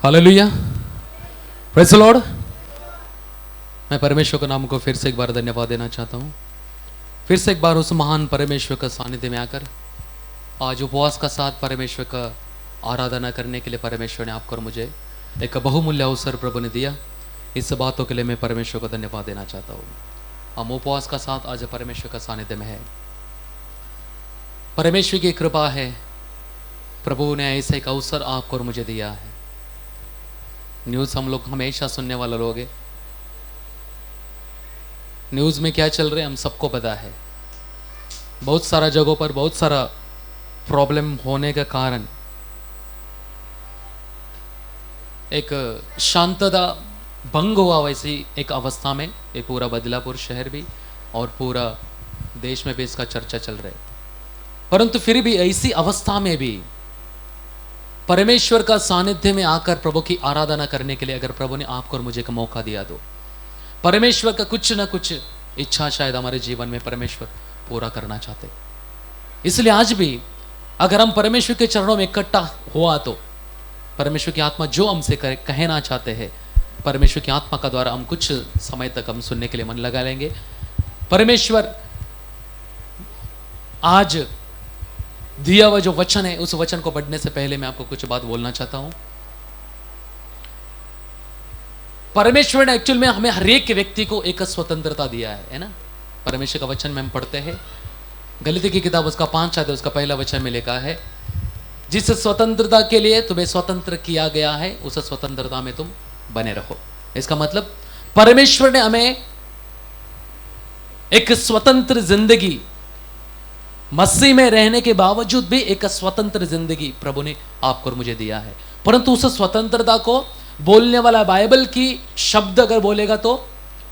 Hallelujah, praise the Lord. मैं परमेश्वर के नाम को फिर से एक बार धन्यवाद देना चाहता हूँ। फिर से एक बार उस महान परमेश्वर का सानिध्य में आकर आज उपवास का साथ परमेश्वर का आराधना करने के लिए परमेश्वर ने आपको और मुझे एक बहुमूल्य अवसर प्रभु ने दिया। इस बातों के लिए मैं परमेश्वर को धन्यवाद देना चाहता हूँ। हम उपवास का साथ आज परमेश्वर का सानिध्य में है। परमेश्वर की कृपा है, प्रभु ने ऐसा एक अवसर आपको और मुझे दिया है। न्यूज़ हम लोग हमेशा सुनने वाले लोग हैं। न्यूज़ में क्या चल रहा है हम सबको पता है। बहुत सारा जगहों पर बहुत सारा प्रॉब्लम होने के कारण एक शांतता भंग हुआ, वैसी एक अवस्था में ये पूरा बदलापुर शहर भी और पूरा देश में भी इसका चर्चा चल रहा है। परंतु फिर भी ऐसी अवस्था में भी परमेश्वर का सानिध्य में आकर प्रभु की आराधना करने के लिए अगर प्रभु ने आपको और मुझे एक मौका दिया तो परमेश्वर का कुछ ना कुछ इच्छा शायद हमारे जीवन में परमेश्वर पूरा करना चाहते। इसलिए आज भी अगर हम परमेश्वर के चरणों में इकट्ठा हुआ तो परमेश्वर की आत्मा जो हमसे कहना चाहते हैं, परमेश्वर की आत्मा का द्वारा हम कुछ समय तक हम सुनने के लिए मन लगा लेंगे। परमेश्वर आज दिया हुआ जो वचन है, उस वचन को पढ़ने से पहले मैं आपको कुछ बात बोलना चाहता हूं। परमेश्वर ने एक्चुअल में हमें हर एक व्यक्ति को एक स्वतंत्रता दिया है ना। परमेश्वर का वचन में हम पढ़ते हैं, गलीती की किताब उसका 5 अध्याय उसका पहला वचन में लिखा है, जिस स्वतंत्रता के लिए तुम्हें स्वतंत्र किया गया है उस स्वतंत्रता में तुम बने रहो। इसका मतलब परमेश्वर ने हमें एक स्वतंत्र जिंदगी मसीह में रहने के बावजूद भी एक स्वतंत्र जिंदगी प्रभु ने आपको और मुझे दिया है। परंतु उस स्वतंत्रता को बोलने वाला बाइबल की शब्द अगर बोलेगा तो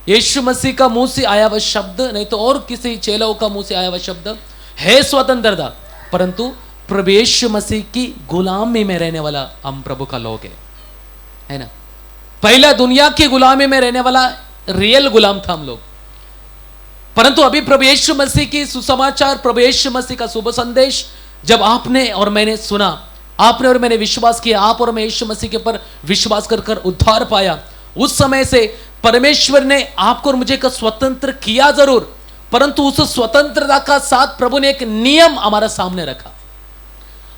यीशु मसीह का मुंह से आया हुआ शब्द, नहीं तो और किसी चेलों का मुंह से आया हुआ शब्द है स्वतंत्रता। परंतु प्रभु यीशु मसीह की गुलामी में रहने वाला हम प्रभु का लोग है ना। पहला दुनिया की गुलामी में रहने वाला रियल गुलाम था हम लोग। परंतु अभी प्रभु यीशु मसीह की सुसमाचार, प्रभु यीशु मसीह का शुभ संदेश जब आपने और मैंने सुना, आपने और मैंने विश्वास किया, आप और मैं यीशु मसीह के ऊपर विश्वास कर कर उद्धार पाया, उस समय से परमेश्वर ने आपको और मुझे स्वतंत्र किया जरूर, परंतु उस स्वतंत्रता का साथ प्रभु ने एक नियम हमारा सामने रखा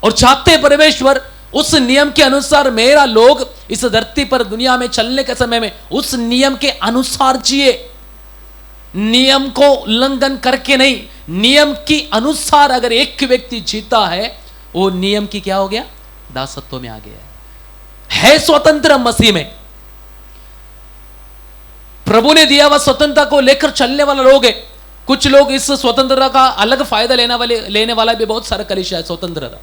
और चाहते परमेश्वर उस नियम के अनुसार मेरा लोग इस धरती पर दुनिया में चलने के समय में उस नियम के अनुसार जिए। नियम को उल्लंघन करके नहीं, नियम के अनुसार अगर एक व्यक्ति जीता है वो नियम की क्या हो गया, दासत्व में आ गया है स्वतंत्र मसीह में। प्रभु ने दिया हुआ स्वतंत्रता को लेकर चलने वाला लोग है। कुछ लोग इस स्वतंत्रता का अलग फायदा लेने वाला भी बहुत सारा कलीसिया है स्वतंत्रता।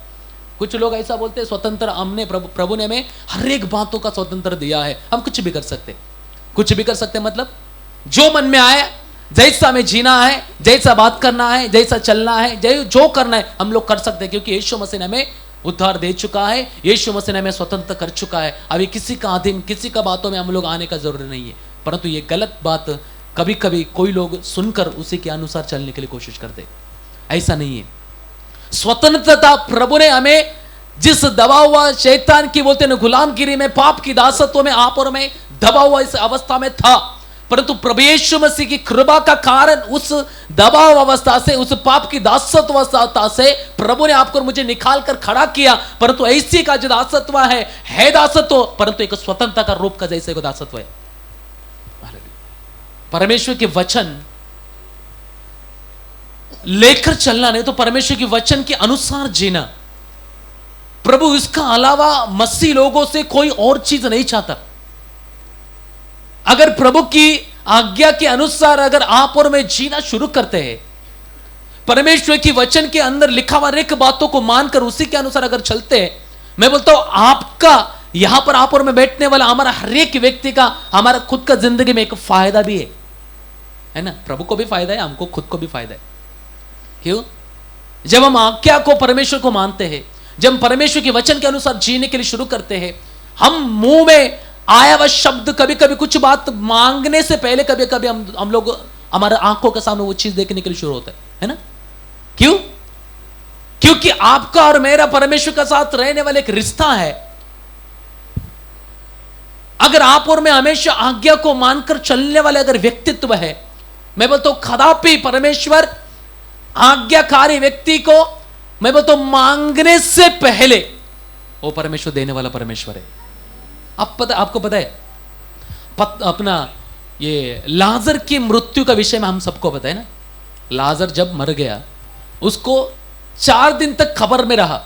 कुछ लोग ऐसा बोलते हैं स्वतंत्र हमने प्रभु ने हमें हर एक बातों का स्वतंत्र दिया है, हम कुछ भी कर सकते, कुछ भी कर सकते मतलब जो मन में आए, जैसा हमें जीना है, जैसा बात करना है, जैसा चलना है, जो करना है हम लोग कर सकते हैं, क्योंकि यीशु मसीह ने हमें उद्धार दे चुका है, यीशु मसीह ने हमें स्वतंत्र कर चुका है। अभी किसी का अधीन, किसी का बातों में हम लोग आने का जरूरी नहीं है। परंतु ये गलत बात कभी कभी कोई लोग सुनकर उसी के अनुसार चलने के लिए कोशिश करते, ऐसा नहीं है। स्वतंत्रता प्रभु ने हमें जिस दबा हुआ शैतान की बोलते हैं गुलामगिरी में, पाप की दासत्व में आप और मैं दबा हुआ इस अवस्था में था, परंतु प्रभु यीशु मसीह की कृपा का कारण उस दबाव अवस्था से, उस पाप की दासत्व अवस्था से प्रभु ने आपको और मुझे निकाल कर खड़ा किया। परंतु ऐसी का जो दासत्व है दासत्व, परंतु एक स्वतंत्रता का रूप का जैसे दासत्व है। परमेश्वर के वचन लेकर चलना, नहीं तो परमेश्वर के वचन के अनुसार जीना। प्रभु इसका अलावा मसीह लोगों से कोई और चीज नहीं चाहता। अगर प्रभु की आज्ञा के अनुसार अगर आप और मैं जीना शुरू करते हैं, परमेश्वर की वचन के अंदर लिखा हुआ एक बातों को मानकर उसी के अनुसार अगर चलते हैं, मैं बोलता हूं आपका यहां पर आप और मैं बैठने वाला हमारा हर एक व्यक्ति का, हमारा खुद का जिंदगी में एक फायदा भी है ना। प्रभु को भी फायदा है, हमको खुद को भी फायदा है। क्यों? जब हम आज्ञा को, परमेश्वर को मानते हैं, जब हम परमेश्वर के वचन के अनुसार जीने के लिए शुरू करते हैं, हम मुंह में आया वह शब्द, कभी कभी कुछ बात मांगने से पहले कभी कभी हम लोग हमारे आंखों के सामने वो चीज देखने के लिए शुरू होता है ना। क्यों? क्योंकि आपका और मेरा परमेश्वर के साथ रहने वाला एक रिश्ता है। अगर आप और मैं हमेशा आज्ञा को मानकर चलने वाले अगर व्यक्तित्व है, मैं बोलता हूं कदापि परमेश्वर आज्ञाकारी व्यक्ति को, मैं बोलता हूं मांगने से पहले वो परमेश्वर देने वाला परमेश्वर है। आपको पता है अपना ये लाजर की मृत्यु का विषय में हम सबको पता है ना। लाजर जब मर गया, उसको 4 दिन तक कब्र में रहा,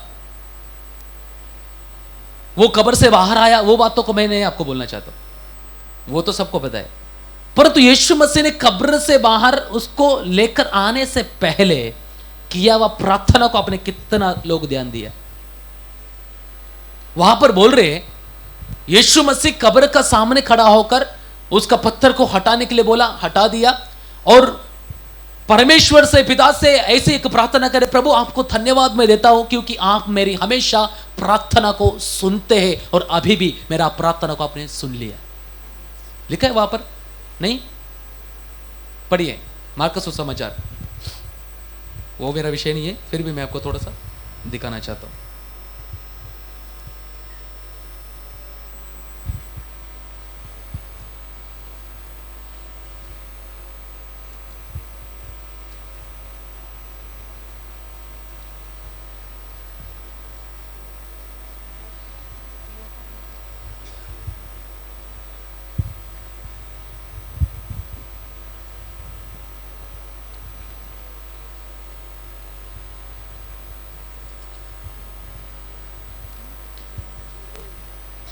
वो कब्र से बाहर आया, वो बातों को मैं नहीं आपको बोलना चाहता, वो तो सबको पता है। परंतु यीशु मसीह ने कब्र से बाहर उसको लेकर आने से पहले किया वह प्रार्थना को आपने कितना लोग ध्यान दिया। वहां पर बोल रहे यीशु मसीह कब्र का सामने खड़ा होकर उसका पत्थर को हटाने के लिए बोला, हटा दिया, और परमेश्वर से, पिता से ऐसे एक प्रार्थना करे, प्रभु आपको धन्यवाद मैं देता हूं क्योंकि आप मेरी हमेशा प्रार्थना को सुनते हैं और अभी भी मेरा प्रार्थना को आपने सुन लिया। लिखा है वहां पर, नहीं पढ़िए मार्कस सुसमाचार, वो मेरा विषय नहीं है, फिर भी मैं आपको थोड़ा सा दिखाना चाहता हूं।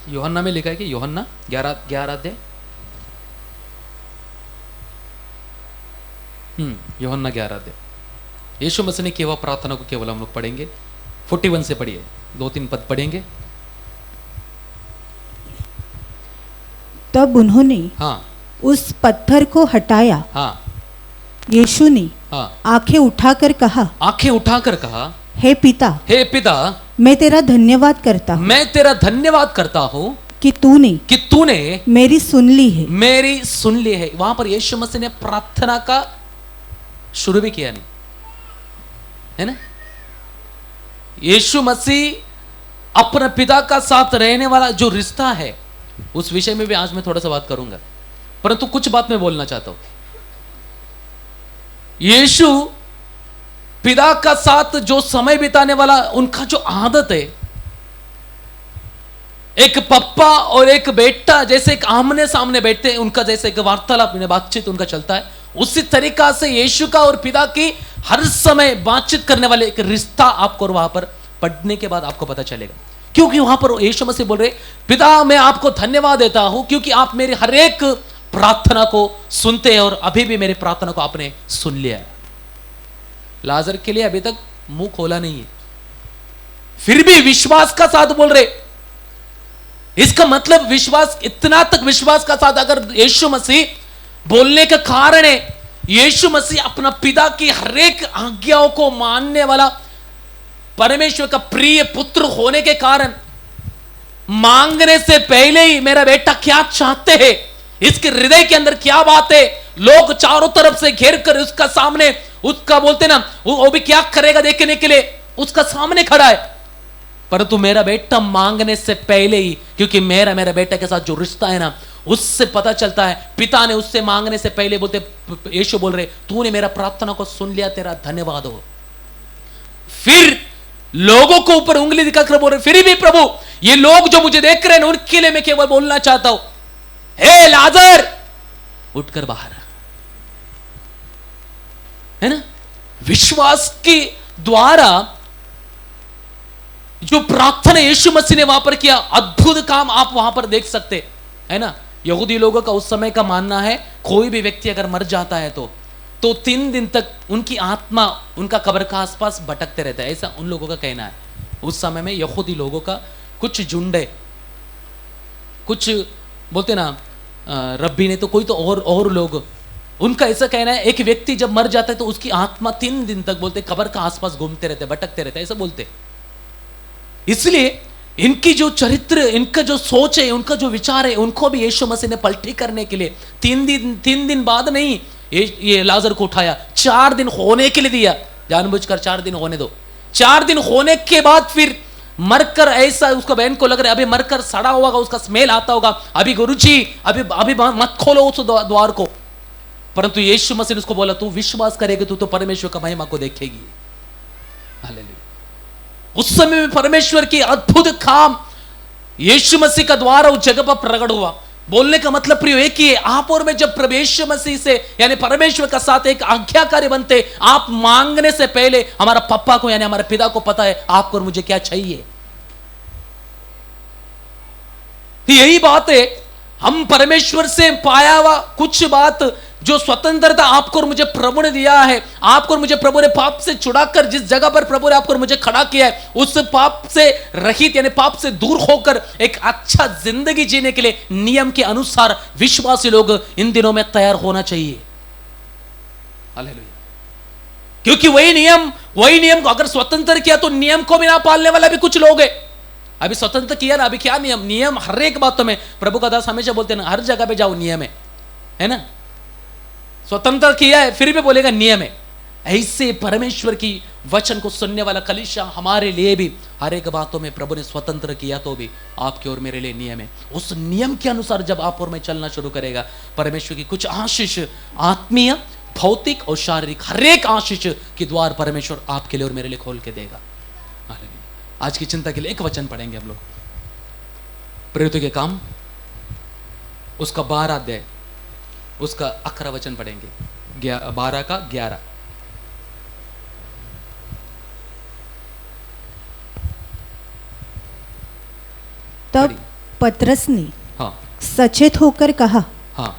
यूहन्ना में लिखा है कि यूहन्ना 11 अध्याय, यूहन्ना 11 अध्याय, यीशु मसीह ने केवल प्रार्थना को केवल हम लोग पढ़ेंगे। 41 से पढ़िए, 2-3 पद पढ़ेंगे। तब उन्होंने हाँ उस पत्थर को हटाया। हाँ यीशु ने हाँ आंखें उठाकर कहा, आंखें उठाकर कहा, हे पिता, हे पिता, मैं तेरा धन्यवाद करता हूँ, मैं तेरा धन्यवाद करता हूं कि तूने मेरी सुन ली है, मेरी सुन ली है। वहां पर यीशु मसीह ने प्रार्थना का शुरू भी किया नहीं है ना। यीशु मसीह अपने पिता का साथ रहने वाला जो रिश्ता है, उस विषय में भी आज मैं थोड़ा सा बात करूंगा, परंतु कुछ बात मैं बोलना चाहता हूं। यीशु पिता का साथ जो समय बिताने वाला उनका जो आदत है, एक पप्पा और एक बेटा जैसे एक आमने सामने बैठते हैं, उनका जैसे एक वार्तालाप, बातचीत उनका चलता है, उसी तरीका से यीशु का और पिता की हर समय बातचीत करने वाले एक रिश्ता आपको और वहां पर पढ़ने के बाद आपको पता चलेगा। क्योंकि वहां पर यीशु मसीह बोल रहे, पिता मैं आपको धन्यवाद देता हूं क्योंकि आप मेरी हर एक प्रार्थना को सुनते हैं और अभी भी मेरी प्रार्थना को आपने सुन लिया है। लाजर के लिए अभी तक मुंह खोला नहीं है, फिर भी विश्वास का साथ बोल रहे। इसका मतलब विश्वास, इतना तक विश्वास का साथ अगर यीशु मसीह बोलने का कारण है, यीशु मसीह अपना पिता की हर एक आज्ञाओं को मानने वाला परमेश्वर का प्रिय पुत्र होने के कारण मांगने से पहले ही मेरा बेटा क्या चाहते हैं, इसके हृदय के अंदर क्या बात है, लोग चारों तरफ से घेर कर उसका सामने, उसका बोलते ना वो भी क्या करेगा देखने के लिए उसका सामने खड़ा है। परंतु मेरा बेटा मांगने से पहले ही, क्योंकि मेरा बेटा के साथ जो रिश्ता है ना, उससे पता चलता है, पिता ने उससे मांगने से पहले बोलते, यीशु बोल रहे तूने मेरा प्रार्थना को सुन लिया, तेरा धन्यवाद हो। फिर लोगों को ऊपर उंगली दिखाकर बोल रहे, फिर भी प्रभु ये लोग जो मुझे देख रहे हैं उनके लिए मैं केवल बोलना चाहता हूं, हे लाजर उठकर बाहर, है ना। विश्वास के द्वारा जो प्रार्थना यीशु मसीह ने वहां पर किया, अद्भुत काम आप वहां पर देख सकते है ना। यहूदी लोगों का उस समय का मानना है, कोई भी व्यक्ति अगर मर जाता है तो 3 दिन तक उनकी आत्मा उनका कब्र का आसपास भटकते रहता है, ऐसा उन लोगों का कहना है। उस समय में यहूदी लोगों का कुछ झुंड है, कुछ बोलते ना रब्बी ने तो कोई तो और लोग, उनका ऐसा कहना है एक व्यक्ति जब मर जाता है तो उसकी आत्मा 3 दिन तक बोलते कब्र का आसपास घूमते रहते, भटकते रहते, ऐसा बोलते। इसलिए इनकी जो चरित्र, इनका जो सोच है, उनका जो विचार है, उनको भी यीशु मसीह ने पलटी करने के लिए 3 दिन बाद नहीं ये लाजर को उठाया, 4 दिन होने के लिए दिया, जानबूझकर 4 दिन होने दो। 4 दिन होने के बाद फिर मरकर ऐसा उसका बहन को लग रहा है अभी मरकर सड़ा होगा, उसका स्मेल आता होगा, अभी गुरुजी अभी अभी मत खोलो उस द्वार को। परंतु यीशु मसीह ने उसको बोला तू विश्वास करेगी तू तो परमेश्वर का महिमा को देखेगी। हालेलुया। उस समय में परमेश्वर की अद्भुत काम यीशु मसीह का द्वारा उस जगह पर प्रकट हुआ। बोलने का मतलब प्रियो एक ही है, आप और मैं जब प्रवेश मसीह से यानी परमेश्वर का साथ एक आज्ञाकारी बनते, आप मांगने से पहले हमारा पप्पा को यानी हमारे पिता को पता है आपको और मुझे क्या चाहिए। यही बात है, हम परमेश्वर से पाया हुआ कुछ बात जो स्वतंत्रता आपको और मुझे प्रभु ने दिया है, आपको और मुझे प्रभु ने पाप से छुड़ाकर जिस जगह पर प्रभु ने आपको और मुझे खड़ा किया है, उस पाप से रहित यानी पाप से दूर होकर एक अच्छा जिंदगी जीने के लिए नियम के अनुसार विश्वासी लोग इन दिनों में तैयार होना चाहिए। हालेलुया। क्योंकि वही नियम को अगर स्वतंत्र किया तो नियम को भी ना पालने वाला भी कुछ लोग है। अभी स्वतंत्र किया ना, अभी क्या नियम हर एक बातों में प्रभु का दास हमेशा बोलते हैं ना, हर जगह पे जाओ नियम है ना। स्वतंत्र किया है फिर भी बोलेगा नियम है। ऐसे परमेश्वर की वचन को सुनने वाला कलीसिया हमारे लिए भी हर एक बातों में प्रभु ने स्वतंत्र किया तो भी आपके और मेरे लिए नियम है। उस नियम के अनुसार जब आप और मैं चलना शुरू करेगा, परमेश्वर की कुछ आशीष आत्मीय, भौतिक और शारीरिक हर एक आशीष की द्वार परमेश्वर आपके लिए और मेरे लिए खोल के देगा। आज की चिंता के लिए एक वचन पढ़ेंगे हम लोग, प्रेरितों के काम उसका 12 अध्याय उसका 11 वचन पढ़ेंगे, 12 का 11। तब पतरस ने हाँ सचेत होकर कहा, हाँ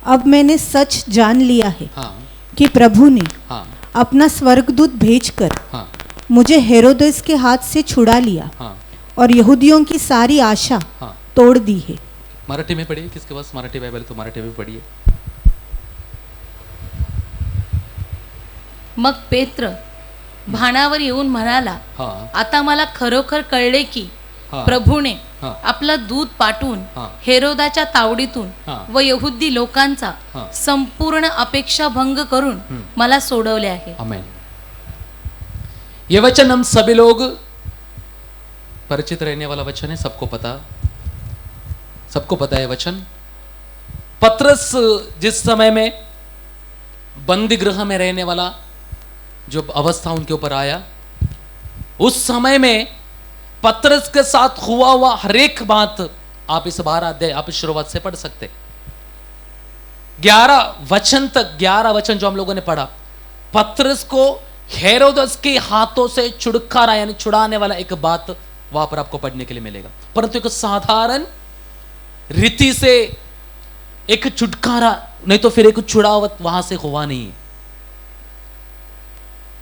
अब मैंने सच जान लिया है हाँ कि प्रभु ने हाँ अपना स्वर्गदूत भेजकर हाँ मुझे हेरोदेस के हाथ से छुड़ा लिया हाँ और यहूदियों की सारी आशा हाँ। तोड़ दी है। मराठी में पढ़िए, किसके पास मराठी बाइबल तो मराठी में पढ़िए। मग पेत्र भानावर येऊन म्हणाला, हाँ आता मला खरोखर कळले की हाँ प्रभूने हाँ आपला दूत पाठवून हाँ हेरोदाच्या तावडीतून हाँ व यहुदी लोकांचा हाँ संपूर्ण अपेक्षा भंग करून मला सोडवले आहे। आमेन। ये वचन हम सभी लोग परिचित रहने वाला वचन है, सबको पता है वचन। पतरस जिस समय में बंदी गृह में रहने वाला जो अवस्था उनके ऊपर आया, उस समय में पतरस के साथ हुआ हर एक बात आप इस 12 अध्याय आप इस शुरुआत से पढ़ सकते। 11 वचन तक, 11 वचन जो हम लोगों ने पढ़ा, पतरस को हेरोदस के हाथों से छुटकारा यानी छुड़ाने वाला एक बात वहां पर आपको पढ़ने के लिए मिलेगा। परंतु एक साधारण रीति से एक छुटकारा नहीं तो फिर एक छुड़ावत वहां से हुआ नहीं है।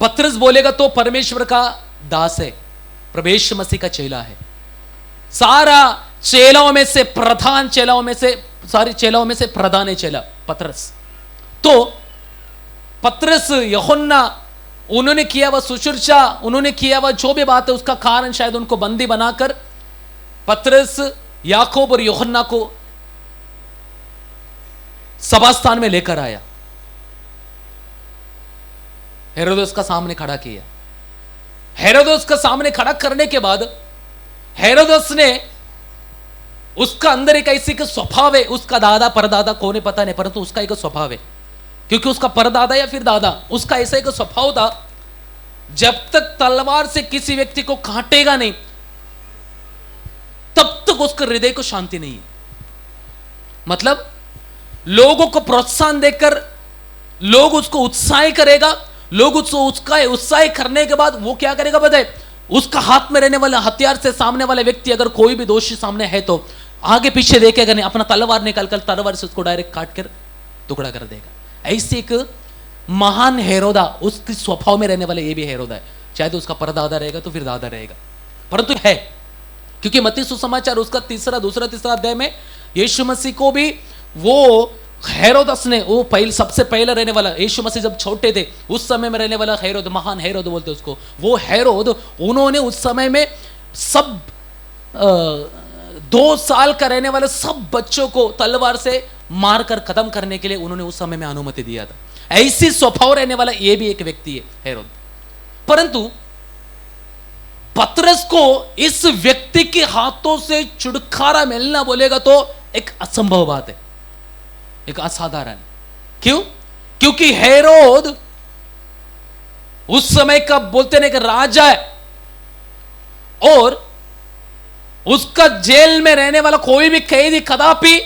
पतरस बोलेगा तो परमेश्वर का दास है, प्रभु मसीह का चेला है, सारा चेलाओं में से प्रधान चेलाओं में से सारी चेलाओं में से प्रधान है चेला पतरस। तो पतरस यूहन्ना उन्होंने किया वह सुश्रूषा, उन्होंने किया वह जो भी बात है उसका कारण शायद उनको बंदी बनाकर पतरस याकूब और यूहन्ना को सभास्थान में लेकर आया, हेरोदेस का सामने खड़ा किया। हेरोदेस का सामने खड़ा करने के बाद हेरोदेस ने उसका अंदर एक ऐसी का स्वभाव है, उसका दादा परदादा कौन है पता नहीं, परंतु उसका एक स्वभाव है, क्योंकि उसका परदादा या फिर दादा उसका ऐसा एक स्वभाव था, जब तक तलवार से किसी व्यक्ति को काटेगा नहीं तब तक उसके हृदय को शांति नहीं है। मतलब लोगों को प्रोत्साहन देकर लोग उसको उत्साह करेगा, लोग उसको उत्साह करने के बाद वो क्या करेगा बताए, उसका हाथ में रहने वाला हथियार से सामने वाला व्यक्ति अगर कोई भी दोषी सामने है तो आगे पीछे देखेगा नहीं, अपना तलवार निकालकर तलवार से उसको डायरेक्ट काट कर टुकड़ा कर देगा। ऐसे एक महान हेरोदा, उसके स्वभाव में रहने वाला ये भी हेरोदा है, चाहे तो उसका परदादा रहेगा तो फिर दादा रहेगा, परंतु है क्योंकि मत्ती सुसमाचार उसका दूसरा तीसरा अध्याय में यीशु मसीह को भी वो हेरोदस ने वो सबसे पहले रहने वाला, यीशु मसीह जब छोटे थे उस समय में रहने वाला हेरोद, महान हेरोद बोलते उसको, वो हेरोद उन्होंने उस समय में सब 2 साल का रहने वाले सब बच्चों को तलवार से मारकर खत्म करने के लिए उन्होंने उस समय में अनुमति दिया था। ऐसी स्वभाव रहने वाला ये भी एक व्यक्ति है हेरोद। परंतु पतरस को इस व्यक्ति के हाथों से छुटकारा मिलना बोलेगा तो एक असंभव बात है, एक असाधारण। क्यों? क्योंकि हेरोद उस समय का बोलते ना एक राजा है, और उसका जेल में रहने वाला कोई भी कैदी कदापि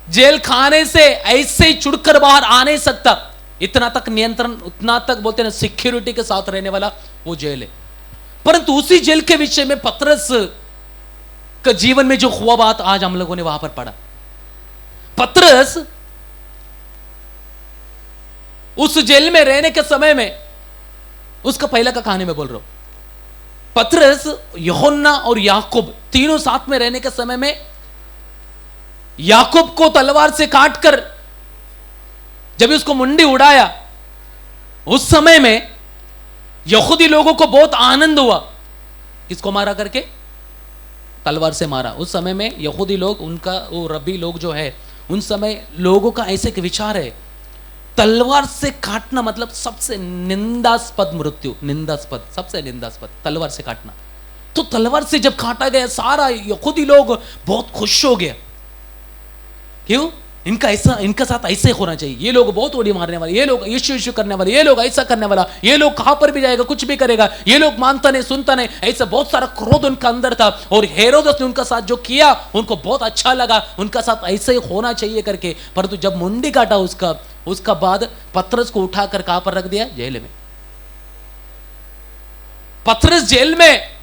जेल खाने से ऐसे ही छुड़कर बाहर आ नहीं सकता। इतना तक नियंत्रण, उतना तक बोलते ना सिक्योरिटी के साथ रहने वाला वो जेल है। परंतु उसी जेल के विषय में पतरस का जीवन में जो हुआ बात आज हम लोगों ने वहां पर पढ़ा। पतरस उस जेल में रहने के समय में, उसका पहला का कहानी में बोल रहा हूं, पतरस, यूहन्ना और याकूब तीनों साथ में रहने के समय में याकूब को तलवार से काटकर जब उसको मुंडी उड़ाया, उस समय में यहूदी लोगों को बहुत आनंद हुआ। किसको मारा करके? तलवार से मारा। उस समय में यहूदी लोग, उनका वो रब्बी लोग जो है, उन समय लोगों का ऐसे विचार है, तलवार से काटना मतलब सबसे निंदास्पद मृत्यु, निंदास्पद, सबसे निंदास्पद तलवार से काटना। तो तलवार से जब काटा गया, सारा यहूदी लोग बहुत खुश हो गया। क्यों? इनका साथ ऐसे होना चाहिए। ये लोग बहुत उड़ी मारने वाले, ये लोग यीशु यीशु करने वाले, ये लोग ऐसा करने वाला, ये लोग कहां पर भी जाएगा कुछ भी करेगा, ये लोग मानता नहीं सुनता नहीं, ऐसा बहुत सारा क्रोध उनका अंदर था। और हेरोदस ने उनका साथ जो किया उनको बहुत अच्छा लगा, उनका साथ ऐसे ही होना चाहिए करके। परंतु जब मुंडी काटा उसका बाद पतरस को उठाकर कहां पर रख दिया? जेल में। पतरस जेल में।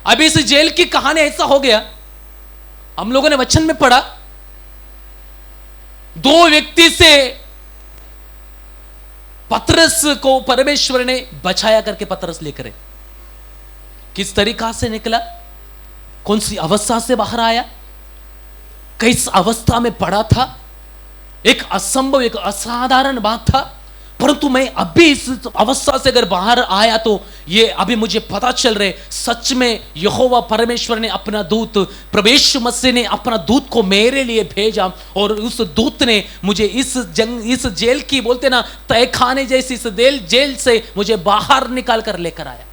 अभी इस जेल की कहानी ऐसा हो गया, हम लोगों ने वचन में पढ़ा, दो व्यक्ति से पतरस को परमेश्वर ने बचाया करके पतरस लेकर किस तरीका से निकला, कौन सी अवस्था से बाहर आया, किस अवस्था में पड़ा था, एक असंभव, एक असाधारण बात था। परंतु मैं अभी इस अवस्था से अगर बाहर आया तो ये अभी मुझे पता चल रहे, सच में यहोवा परमेश्वर ने अपना दूत, प्रभु मसीह ने अपना दूत को मेरे लिए भेजा, और उस दूत ने मुझे इस जेल की बोलते ना तहखाने जैसी इस जेल से मुझे बाहर निकाल कर लेकर आया।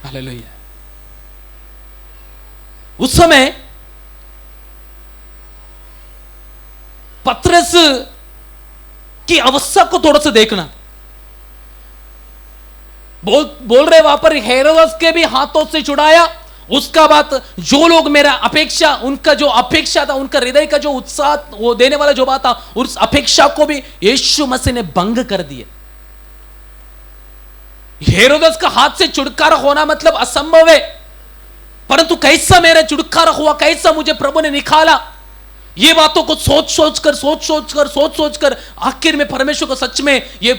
हालेलुया। उस समय पतरस की अवस्था को थोड़ा सा देखना। बोल रहे वहां पर हेरोदस के भी हाथों से छुड़ाया। उसका बात जो लोग मेरा अपेक्षा, उनका जो अपेक्षा था, उनका हृदय का जो उत्साह वो देने वाला जो बात था, उस अपेक्षा को भी यीशु मसीह ने भंग कर दिया। हेरोदस का हाथ से छुटकारा होना मतलब असंभव है, परंतु कैसा मेरा छुटकारा हुआ, कैसा मुझे प्रभु ने निकाला, ये बातों को सोच सोच कर आखिर में परमेश्वर को सच में ये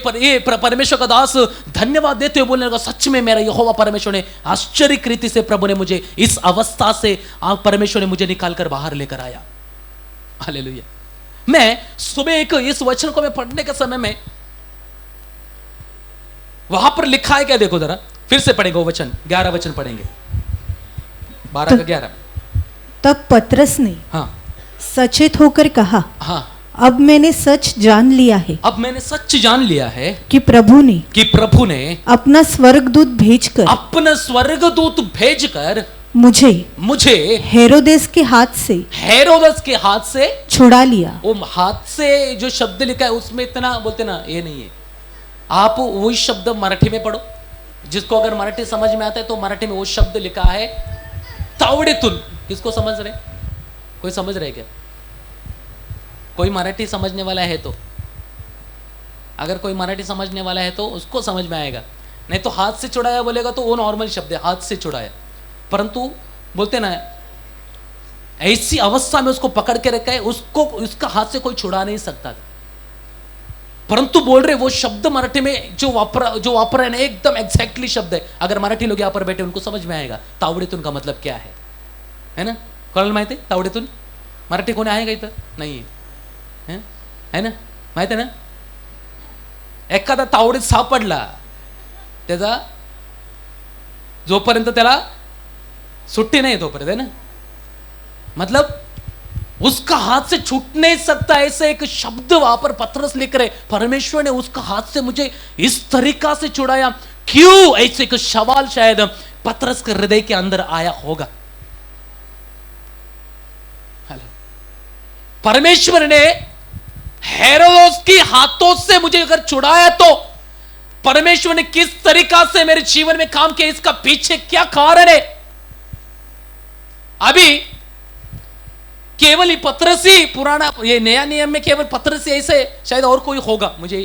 परमेश्वर का दास धन्यवाद देते हुए बोलने लगा, सच में मेरा यहोवा परमेश्वर ने आश्चर्य रीति से प्रभु ने मुझे इस अवस्था से परमेश्वर ने मुझे निकाल कर बाहर लेकर आया। हालेलुया। मैं सुबह एक इस वचन को मैं पढ़ने के समय में वहां पर लिखा है क्या, देखो जरा, फिर से पढ़ेंगे वो वचन, 11 वचन पढ़ेंगे, 12 का 11। तब पतरस ने हाँ सचेत होकर कहा, हाँ, अब मैंने सच जान लिया है, अब मैंने सच जान लिया है कि प्रभु ने अपना स्वर्गदूत भेजकर मुझे हेरोदेस के हाथ से छुड़ा लिया। वो हाथ से जो शब्द लिखा है उसमें इतना बोलते ना ये नहीं है। आप वही शब्द मराठी में पढ़ो, जिसको अगर मराठी समझ में आता है तो मराठी में वो शब्द लिखा है तावडेतून। किसको समझ रहे? कोई समझ रहे क्या? कोई मराठी समझने वाला है तो, अगर कोई मराठी समझने वाला है तो उसको समझ में आएगा, नहीं तो हाथ से छुड़ाया बोलेगा तो वो नॉर्मल शब्द है, हाथ से छुड़ाया। परंतु बोलते ना ऐसी अवस्था में उसको पकड़ के रखा है, उसको उसका हाथ से कोई छुड़ा नहीं सकता। परंतु बोल रहे वो शब्द मराठी में जो वापरा है ना, एकदम एग्जैक्टली शब्द है। अगर मराठी लोग यहाँ पर बैठे उनको समझ में आएगा तावडेतून का मतलब क्या है ना? कोणाला माहिती आहे तावडेतून? मराठी कोणी आहे का इथं? नाही आहे ना? माहिती आहे ना? एखादा तावडीत सापडला, त्याचा जोपर्यंत त्याला सुट्टी नाही तोपर्यंत, है ना? मतलब उसका हाथ से छूट नहीं सकता, ऐसे एक शब्द वहां पर पतरस लिख रहे, परमेश्वर ने उसका हाथ से मुझे इस तरीका से छुड़ाया क्यों, ऐसे एक सवाल शायद पतरस के हृदय के अंदर आया होगा। परमेश्वर ने हेरोदोस के हाथों से मुझे अगर छुड़ाया तो परमेश्वर ने किस तरीका से मेरे जीवन में काम किया, इसका पीछे क्या कारण है। अभी केवल पतरस ही पुराना, ये नया नियम में केवल पतरस ही ऐसे, शायद और कोई होगा मुझे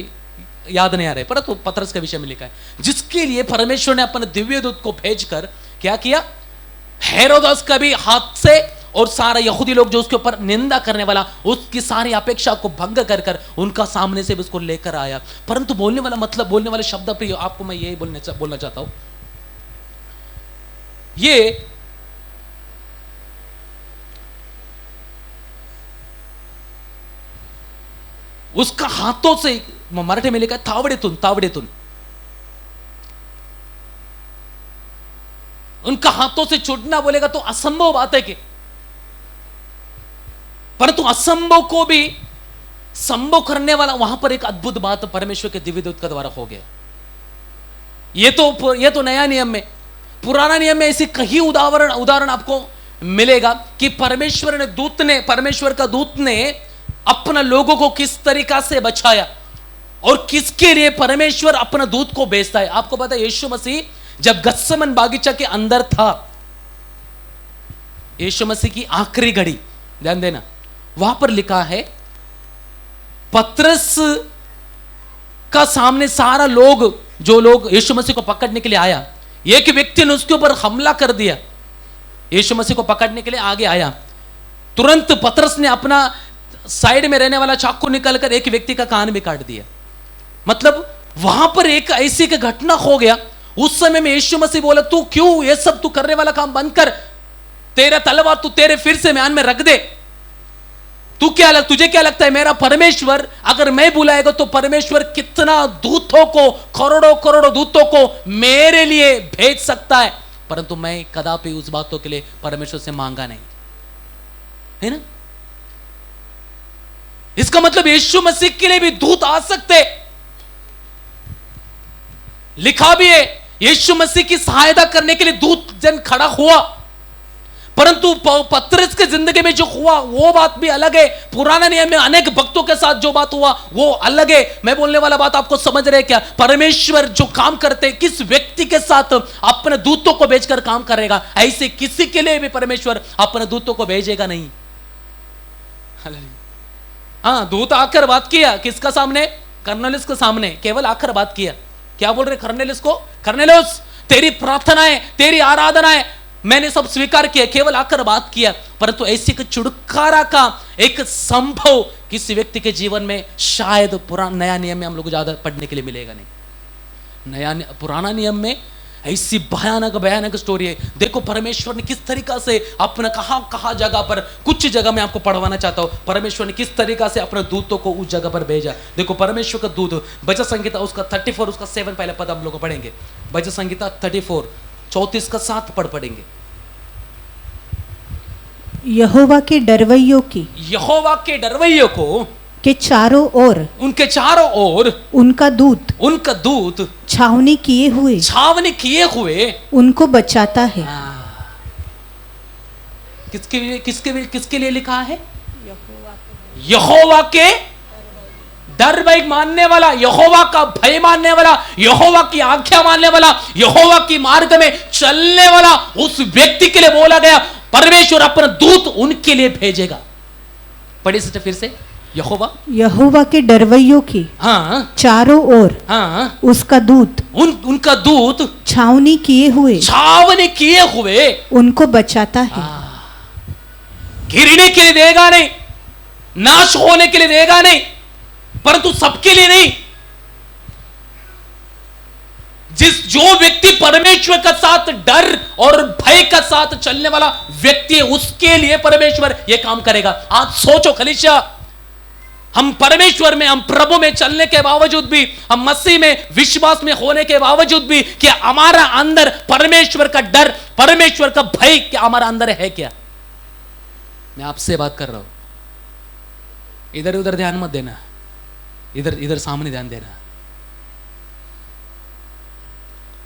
याद नहीं आ रहा है, परंतु पतरस के विषय में लिखा है, जिसके लिए परमेश्वर ने अपने दिव्य दूत को भेजकर क्या किया, हेरोदस का भी हाथ से और सारा यहूदी लोग जो उसके ऊपर निंदा करने वाला, उसकी सारी अपेक्षा को भंग कर कर उनका सामने से उसको लेकर आया। परंतु बोलने वाला मतलब, बोलने वाले शब्द पे आपको मैं यही बोलना चाहता हूं, ये उसका हाथों से, मराठी में लिखा है तावडेतून उनका हाथों से छूटना बोलेगा तो असंभव बात है कि, परंतु असंभव को भी संभव करने वाला वहां पर एक अद्भुत बात परमेश्वर के दिव्य दूत के द्वारा हो गया। ये तो नया नियम में, पुराना नियम में ऐसी कई उदाहरण आपको मिलेगा कि परमेश्वर का दूत ने अपना लोगों को किस तरीका से बचाया और किसके लिए परमेश्वर अपना दूत को भेजता है। आपको पता है यीशु मसीह जब गत्समन बागीचा के अंदर था, यीशु मसीह की आखिरी घड़ी, ध्यान देना, वहां पर लिखा है पतरस का सामने सारा जो लोग यीशु मसीह को पकड़ने के लिए आया, एक व्यक्ति ने उसके ऊपर हमला कर दिया, यीशु मसीह को पकड़ने के लिए आगे आया, तुरंत पतरस ने अपना साइड में रहने वाला चाकू निकालकर एक व्यक्ति का कान भी काट दिया। मतलब वहां पर एक ऐसी का घटना हो गया। उस समय में यीशु मसीह बोला, तू क्यों ये सब तू करने वाला काम बंद कर, तेरा तलवार तू तेरे फिर से म्यान में रख दे, तुझे क्या लगता है मेरा परमेश्वर अगर मैं बुलाएगा तो परमेश्वर कितना दूतों को, करोड़ों दूतों को मेरे लिए भेज सकता है, परंतु मैं कदापि उस बातों के लिए परमेश्वर से मांगा नहीं, है ना। इसका मतलब यीशु मसीह के लिए भी दूत आ सकते। लिखा भी है यीशु मसीह की सहायता करने के लिए दूत जन खड़ा हुआ, परंतु पतरस के जिंदगी में जो हुआ वो बात भी अलग है। पुराना नियम में अनेक भक्तों के साथ जो बात हुआ वो अलग है। मैं बोलने वाला बात आपको समझ रहे क्या, परमेश्वर जो काम करते किस व्यक्ति के साथ अपने दूतों को भेजकर काम करेगा, ऐसे किसी के लिए भी परमेश्वर अपने दूतों को भेजेगा नहीं। हाँ, दूत आकर बात किया किसका सामने, कर्नेलियुस के सामने, केवल आकर बात किया। क्या बोल रहे कर्नेलियुस को, कर्नेलियुस तेरी प्रार्थनाएं, तेरी आराधनाएं मैंने सब स्वीकार किया, केवल आकर बात किया, परंतु ऐसे छुटकारा का एक संभव किसी व्यक्ति के जीवन में शायद नया नियम में हम लोग ज्यादा पढ़ने के लिए मिलेगा नहीं। पुराना नियम में ऐसी भयानक स्टोरी है। देखो परमेश्वर ने किस तरीका से अपना कहां जगह पर, कुछ जगह में आपको पढ़वाना चाहता हूं, परमेश्वर ने किस तरीका से अपने दूतों को उस जगह पर भेजा। देखो परमेश्वर का दूत, भजन संहिता उसका 34 उसका 7 पहले पद हम लोग पढ़ेंगे। भजन संहिता 34 34 का 7 पढ़ेंगे। यहोवा के डरवैयों को के चारों ओर, उनके चारों ओर उनका दूत छावनी किए हुए उनको बचाता है। किसके लिए लिखा है, यहोवा के डर भय मानने वाला, यहोवा का भय मानने वाला, यहोवा की आज्ञा मानने वाला, यहोवा की मार्ग में चलने वाला उस व्यक्ति के लिए बोला गया परमेश्वर अपना दूत उनके लिए भेजेगा। पढ़िए सिस्टर फिर से, यहोवा के डरवैयों की चारों ओर उसका दूत, उनका दूत छावनी किए हुए उनको बचाता है। गिरने के लिए देगा नहीं, नाश होने के लिए देगा नहीं, परंतु सबके लिए नहीं। जो व्यक्ति परमेश्वर का साथ डर और भय का साथ चलने वाला व्यक्ति है, उसके लिए परमेश्वर यह काम करेगा। आज सोचो खलीसिया, हम परमेश्वर में, हम प्रभु में चलने के बावजूद भी, हम मसीह में विश्वास में होने के बावजूद भी, क्या हमारा अंदर परमेश्वर का डर, परमेश्वर का भय क्या हमारा अंदर है क्या? मैं आपसे बात कर रहा हूं। इधर उधर ध्यान मत देना, इधर इधर सामने ध्यान देना।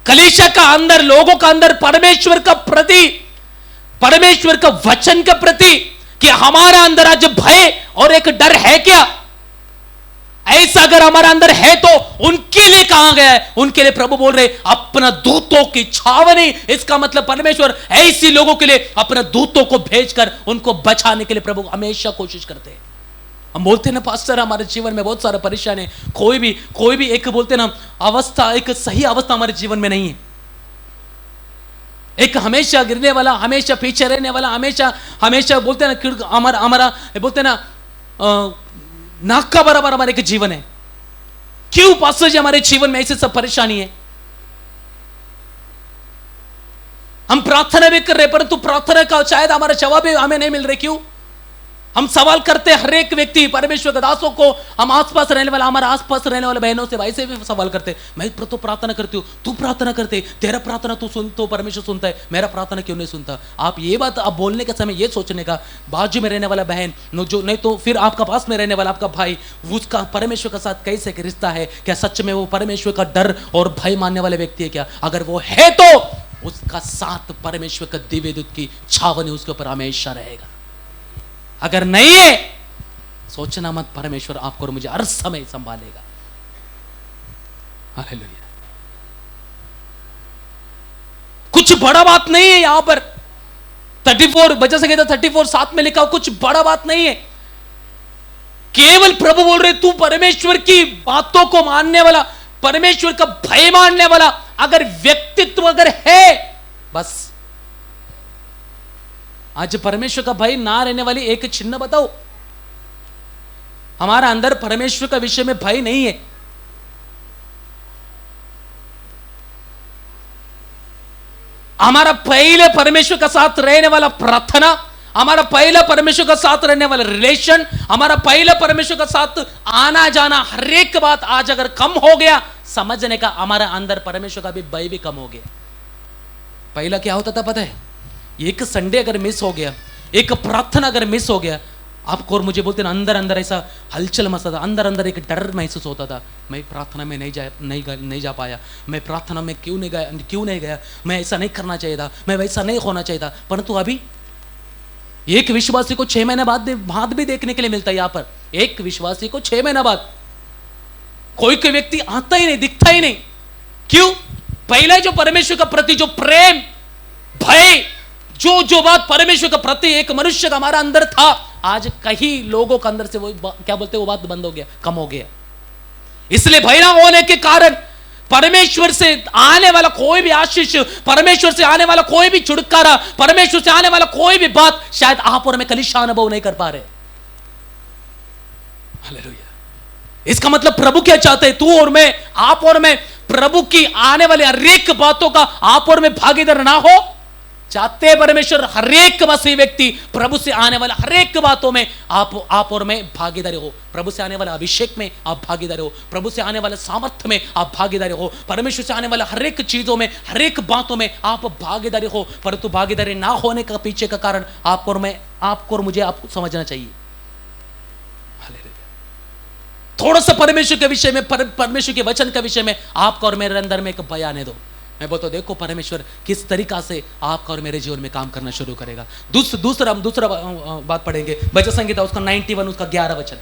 कलीसिया का अंदर, लोगों का अंदर परमेश्वर का प्रति, परमेश्वर का वचन के प्रति कि हमारा अंदर आज भय और एक डर है क्या? ऐसा अगर हमारा अंदर है तो उनके लिए कहां गया है? उनके लिए प्रभु बोल रहे अपना दूतों की छावनी। इसका मतलब परमेश्वर ऐसी लोगों के लिए अपना दूतों को भेजकर उनको बचाने के लिए प्रभु हमेशा कोशिश करते हैं। हम बोलते हैं ना पास्टर हमारे जीवन में बहुत सारा परेशान है, कोई भी एक बोलते ना अवस्था, एक सही अवस्था हमारे जीवन में नहीं है। एक हमेशा गिरने वाला, हमेशा पीछे रहने वाला, हमेशा बोलते ना हमारा बोलते ना नाक का बराबर हमारे एक जीवन है। क्यों पास्टर जी हमारे जीवन में ऐसे सब परेशानी है? हम प्रार्थना भी कर रहे परंतु प्रार्थना का शायद हमारा जवाब हमें नहीं मिल रहे। क्यों? हम सवाल करते हैं हर एक व्यक्ति, परमेश्वर के दासों को, हम आसपास रहने वाला, हमारे आसपास रहने वाले बहनों से, भाई से भी सवाल करते हैं। मैं तो प्रार्थना करती हूँ, तू प्रार्थना करते, तेरा प्रार्थना तू सुन तो परमेश्वर सुनता है, मेरा प्रार्थना क्यों नहीं सुनता? आप ये बात आप बोलने के समय ये सोचने का, बाजू में रहने वाला बहन जो नहीं तो फिर आपका पास में रहने वाला आपका भाई, उसका परमेश्वर के साथ कैसे रिश्ता है? क्या सच में वो परमेश्वर का डर और भय मानने वाले व्यक्ति है क्या? अगर वो है तो उसका साथ परमेश्वर का दिव्य दूत की छावनी उसके ऊपर हमेशा रहेगा। अगर नहीं है सोचना मत, परमेश्वर आपको और मुझे हर समय संभालेगा। हालेलुया। कुछ बड़ा बात नहीं है यहां पर। 34 बचा सके तो 34:7 में लिखा, कुछ बड़ा बात नहीं है। केवल प्रभु बोल रहे तू परमेश्वर की बातों को मानने वाला, परमेश्वर का भय मानने वाला अगर व्यक्तित्व अगर है, बस आज परमेश्वर का भय ना रहने वाली एक चिन्ह बताओ। हमारा अंदर परमेश्वर का विषय में भय नहीं है। हमारा पहले परमेश्वर का साथ रहने वाला प्रार्थना, हमारा पहला परमेश्वर का साथ रहने वाला रिलेशन, हमारा पहला परमेश्वर का साथ आना जाना, हर एक बात आज अगर कम हो गया, समझने का हमारा अंदर परमेश्वर का भी भय भी कम हो गया। पहला क्या होता था पता है? एक संडे अगर मिस हो गया, एक प्रार्थना अगर मिस हो गया, आपको और मुझे बोलते ना अंदर अंदर ऐसा हलचल मचता था, अंदर अंदर एक डर महसूस होता था। मैं प्रार्थना में नहीं जा पाया, मैं प्रार्थना में क्यों नहीं गया, मैं ऐसा नहीं करना चाहिए था, मैं वैसा नहीं होना चाहिए था। परंतु अभी एक विश्वासी को 6 महीने बाद भी देखने के लिए मिलता है। यहां पर एक विश्वासी को 6 महीने बाद कोई व्यक्ति आता ही नहीं, दिखता ही नहीं। क्यों? पहले जो परमेश्वर का प्रति जो प्रेम, भय, जो बात परमेश्वर के प्रति एक मनुष्य का हमारा अंदर था, आज कई लोगों के अंदर से वो क्या बोलते हैं, वो बात बंद हो गया, कम हो गया। इसलिए भय ना होने के कारण परमेश्वर से आने वाला कोई भी आशीष, परमेश्वर से आने वाला कोई भी छुटकारा, परमेश्वर से आने वाला कोई भी बात शायद आप और मैं कलीसिया अनुभव नहीं कर पा रहे। हालेलुया। इसका मतलब प्रभु क्या चाहते हैं? तू और मैं, आप और मैं प्रभु की आने वाले हर एक बातों का आप और मैं भागीदार ना हो चाहते परमेश्वर। हर एक मसीह व्यक्ति प्रभु से आने वाला हर एक बातों में आप और मैं भागीदारी हो। प्रभु से आने वाला अभिषेक में आप भागीदारी हो, प्रभु से आने वाले सामर्थ्य में आप भागीदारी हो, परमेश्वर से आने वाला हर एक चीजों में, हर एक बातों में आप भागीदारी हो। परंतु भागीदारी ना होने का पीछे का कारण आपको और मैं, आपको और मुझे आपको समझना चाहिए। थोड़ा सा परमेश्वर के विषय में, परमेश्वर के वचन के विषय में आपका और मेरे अंदर में एक भय आने दो। मैं बोलता हूं देखो परमेश्वर किस तरीका से आपका और मेरे जीवन में काम करना शुरू करेगा। दूसरा बात पढ़ेंगे भजन संहिता उसका 91 उसका 11 वचन।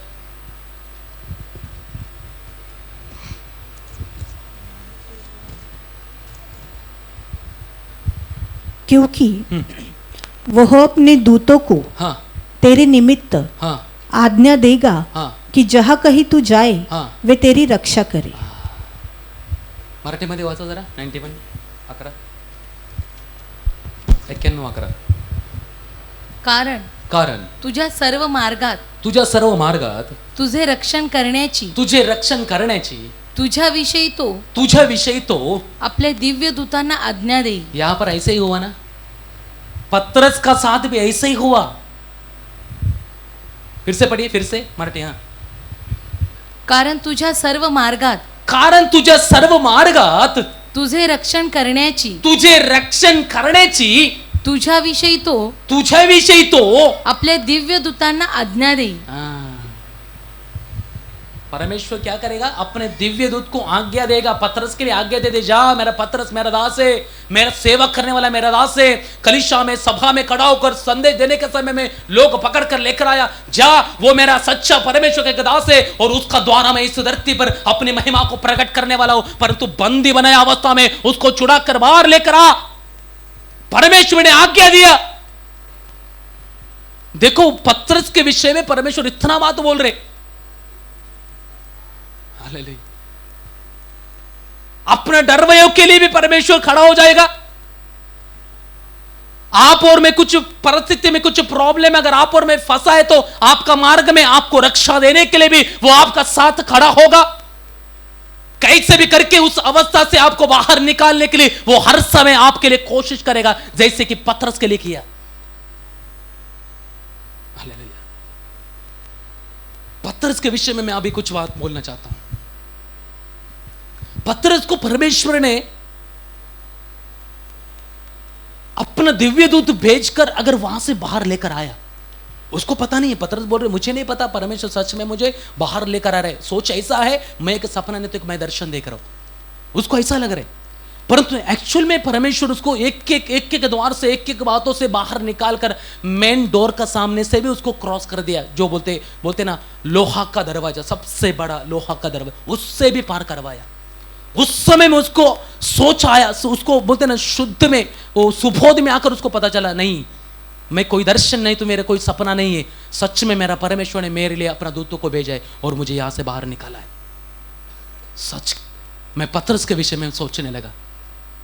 क्योंकि वह अपने दूतों को तेरे निमित्त आज्ञा देगा की जहाँ कहीं तू जाए वे तेरी रक्षा करे। मराठीमध्ये वाचा जरा 91 11 91 11। कारण तुझ्या सर्व मार्गात तुझे रक्षण करण्याची तुझ्याविषयी तो आपल्या दिव्य दूतांना आज्ञा दे। यहाँ पर ऐसे ही हुआ ना, पतरस का साथ भी ऐसे ही हुआ। फिर से पढ़िए, फिर से मराठी। हाँ, कारण तुझ्या सर्व मार्गात तुझे रक्षण करण्याची तुझ्याविषयी तो आपल्या दिव्य दूतांना आज्ञा दे। परमेश्वर क्या करेगा, अपने दिव्य दूत को आज्ञा देगा, पतरस के लिए आज्ञा दे दे, जा मेरा पतरस मेरा दास है, मेरा सेवक करने वाला मेरा दास है, कलीसिया में सभा में खड़ा होकर संदेश देने के समय में लोग पकड़ कर लेकर आया, जा वो मेरा सच्चा परमेश्वर का दास है और उसका द्वारा मैं इस धरती पर अपनी महिमा को प्रकट करने वाला हूं। परंतु बंदी बनाया अवस्था में उसको छुड़ा कर बाहर लेकर आ, परमेश्वर ने आज्ञा दिया। देखो पतरस के विषय में परमेश्वर इतना बात बोल रहे, अपने डरवयों के लिए भी परमेश्वर खड़ा हो जाएगा। आप और मैं कुछ परिस्थिति में, कुछ प्रॉब्लम अगर आप और मैं फंसा है तो आपका मार्ग में आपको रक्षा देने के लिए भी वो आपका साथ खड़ा होगा। कैसे भी करके उस अवस्था से आपको बाहर निकालने के लिए वो हर समय आपके लिए कोशिश करेगा, जैसे कि पतरस के लिए किया। पतरस के विषय में मैं अभी कुछ बात बोलना चाहता हूं। पतरस को परमेश्वर ने अपना दिव्य दूत भेजकर अगर वहां से बाहर लेकर आया, उसको पता नहीं है, पतरस बोल रहे मुझे नहीं पता परमेश्वर सच में मुझे बाहर लेकर आ रहे, सोच ऐसा है मैं एक सपना नहीं तो मैं दर्शन देख रहा हूं, उसको ऐसा लग रहा है। परंतु एक्चुअल में परमेश्वर उसको एक एक द्वार से, एक एक बातों से बाहर निकालकर मेन डोर का सामने से भी उसको क्रॉस कर दिया, जो बोलते ना लोहा का दरवाजा, सबसे बड़ा लोहा का दरवाजा, उससे भी पार करवाया। उस समय में उसको सोच आया, उसको बोलते ना शुद्ध में, वो सुबोध में आकर उसको पता चला, नहीं मैं कोई दर्शन नहीं तो मेरा कोई सपना नहीं है, सच में मेरा परमेश्वर ने मेरे लिए अपना दूतों को भेजा है और मुझे यहां से बाहर निकाला है। सच मैं पतरस के विषय में सोचने लगा,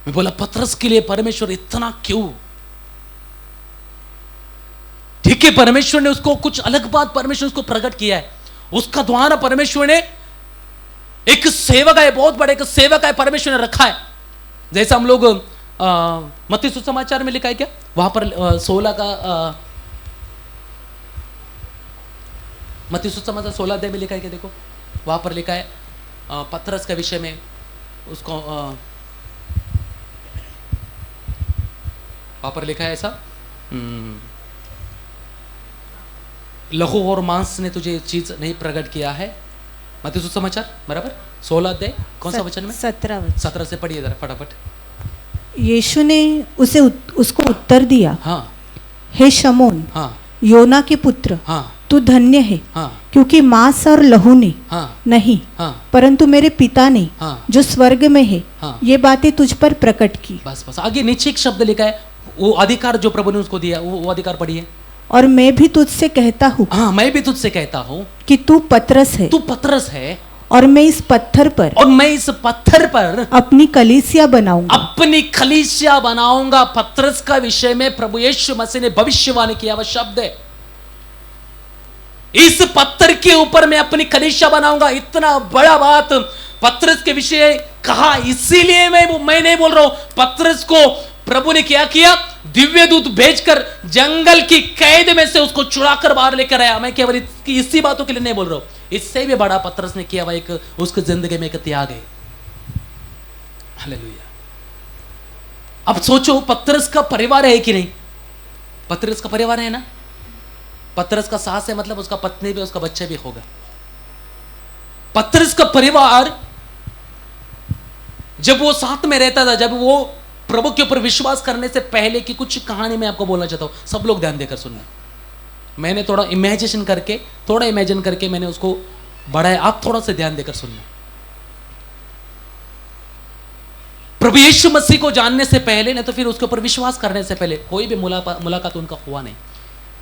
मैं बोला पतरस के लिए परमेश्वर इतना क्यों? ठीक है, परमेश्वर ने उसको कुछ अलग बात परमेश्वर उसको प्रकट किया है, उसका द्वारा परमेश्वर ने एक सेवक है, बहुत बड़े एक सेवक है परमेश्वर ने रखा है। जैसा हम लोग मत्ती सुसमाचार में लिखा है क्या, वहां पर 16 का मत्ती सुसमाचार 16 अध्याय में लिखा है क्या, देखो वहां पर लिखा है पतरस के विषय में, उसको वहां पर लिखा है ऐसा, लहू और मांस ने तुझे चीज नहीं प्रकट किया है। मत्ती सुसमाचार बराबर 16 अध्याय कौन सा वचन में, 17 से पढ़िए जरा फटाफट। यीशु ने उसको उत्तर दिया, हाँ हे शमोन, हाँ योना के पुत्र, हाँ तू धन्य है, हाँ क्योंकि मांस और लहू ने हाँ नहीं, हाँ परंतु मेरे पिता ने हाँ जो स्वर्ग में है हाँ ये बातें तुझ पर प्रकट की। बस आगे नीचे एक शब्द लिखा है, वो अधिकार जो प्रभु ने उसको दिया, वो अधिकार पढ़िए। और मैं भी तुझसे कहता हूँ, हाँ मैं भी तुझसे कहता हूँ कि तू पतरस है, तू पतरस है, और मैं इस पत्थर पर अपनी कलीसिया बनाऊंगा, अपनी कलीसिया बनाऊंगा। पतरस का विषय में प्रभु यीशु मसीह ने भविष्यवाणी किया हुआ शब्द है, इस पत्थर के ऊपर मैं अपनी कलीसिया बनाऊंगा। इतना बड़ा बात पतरस के विषय कहा, इसीलिए मैं नहीं बोल रहा हूं। पतरस को प्रभु ने क्या किया, दिव्य दूत भेजकर जंगल की कैद में से उसको चुराकर बाहर लेकर आया। मैं केवल इसी बातों के लिए नहीं बोल रहा हूं, इससे भी बड़ा पतरस ने किया हुआ एक उसकी जिंदगी में एक त्याग है। हालेलुया। अब सोचो पतरस का परिवार है कि नहीं, पतरस का परिवार है ना, पतरस का सास है, मतलब उसका पत्नी भी, उसका बच्चा भी होगा। पतरस का परिवार जब वो साथ में रहता था, जब वो प्रभु के ऊपर विश्वास करने से पहले की कुछ कहानी मैं आपको बोलना चाहता हूं, सब लोग ध्यान देकर सुनना। मैंने थोड़ा इमेजिन करके मैंने उसको बढ़ाया, आप थोड़ा सा ध्यान देकर सुनना। प्रभु यीशु मसीह को जानने से पहले, नहीं तो फिर उसके ऊपर विश्वास करने से पहले कोई भी मुलाकात उनका हुआ नहीं।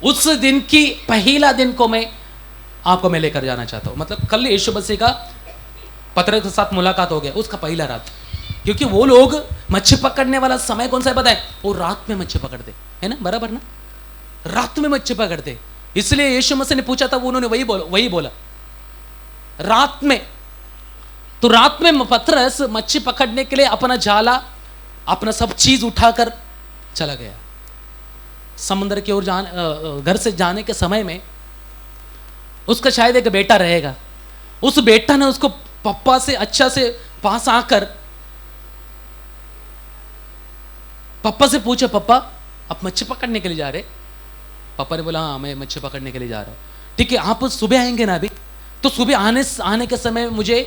उस दिन की पहला दिन को मैं लेकर जाना चाहता हूं। मतलब कल यीशु मसीह का पतरस के साथ मुलाकात हो गया, उसका पहला रात, क्योंकि वो लोग मच्छी पकड़ने वाला समय कौन सा है पता है, वो रात में मच्छी पकड़ते है ना, बराबर ना, रात में मच्छी पकड़ते। इसलिए यीशु मसीह ने पूछा था, वो उन्होंने वही बोला रात में। तो रात में पतरस मच्छी पकड़ने के लिए अपना जाला, अपना सब चीज उठाकर चला गया समुद्र की ओर। घर से जाने के समय में उसका शायद एक बेटा रहेगा, उस बेटा ने उसको पप्पा से अच्छा से पास आकर पापा से पूछा, पापा आप मच्छी पकड़ने के लिए जा रहे? पापा ने बोला हाँ मैं मच्छी पकड़ने के लिए जा रहा हूं। ठीक है, आप सुबह आएंगे ना अभी? तो सुबह आने के समय मुझे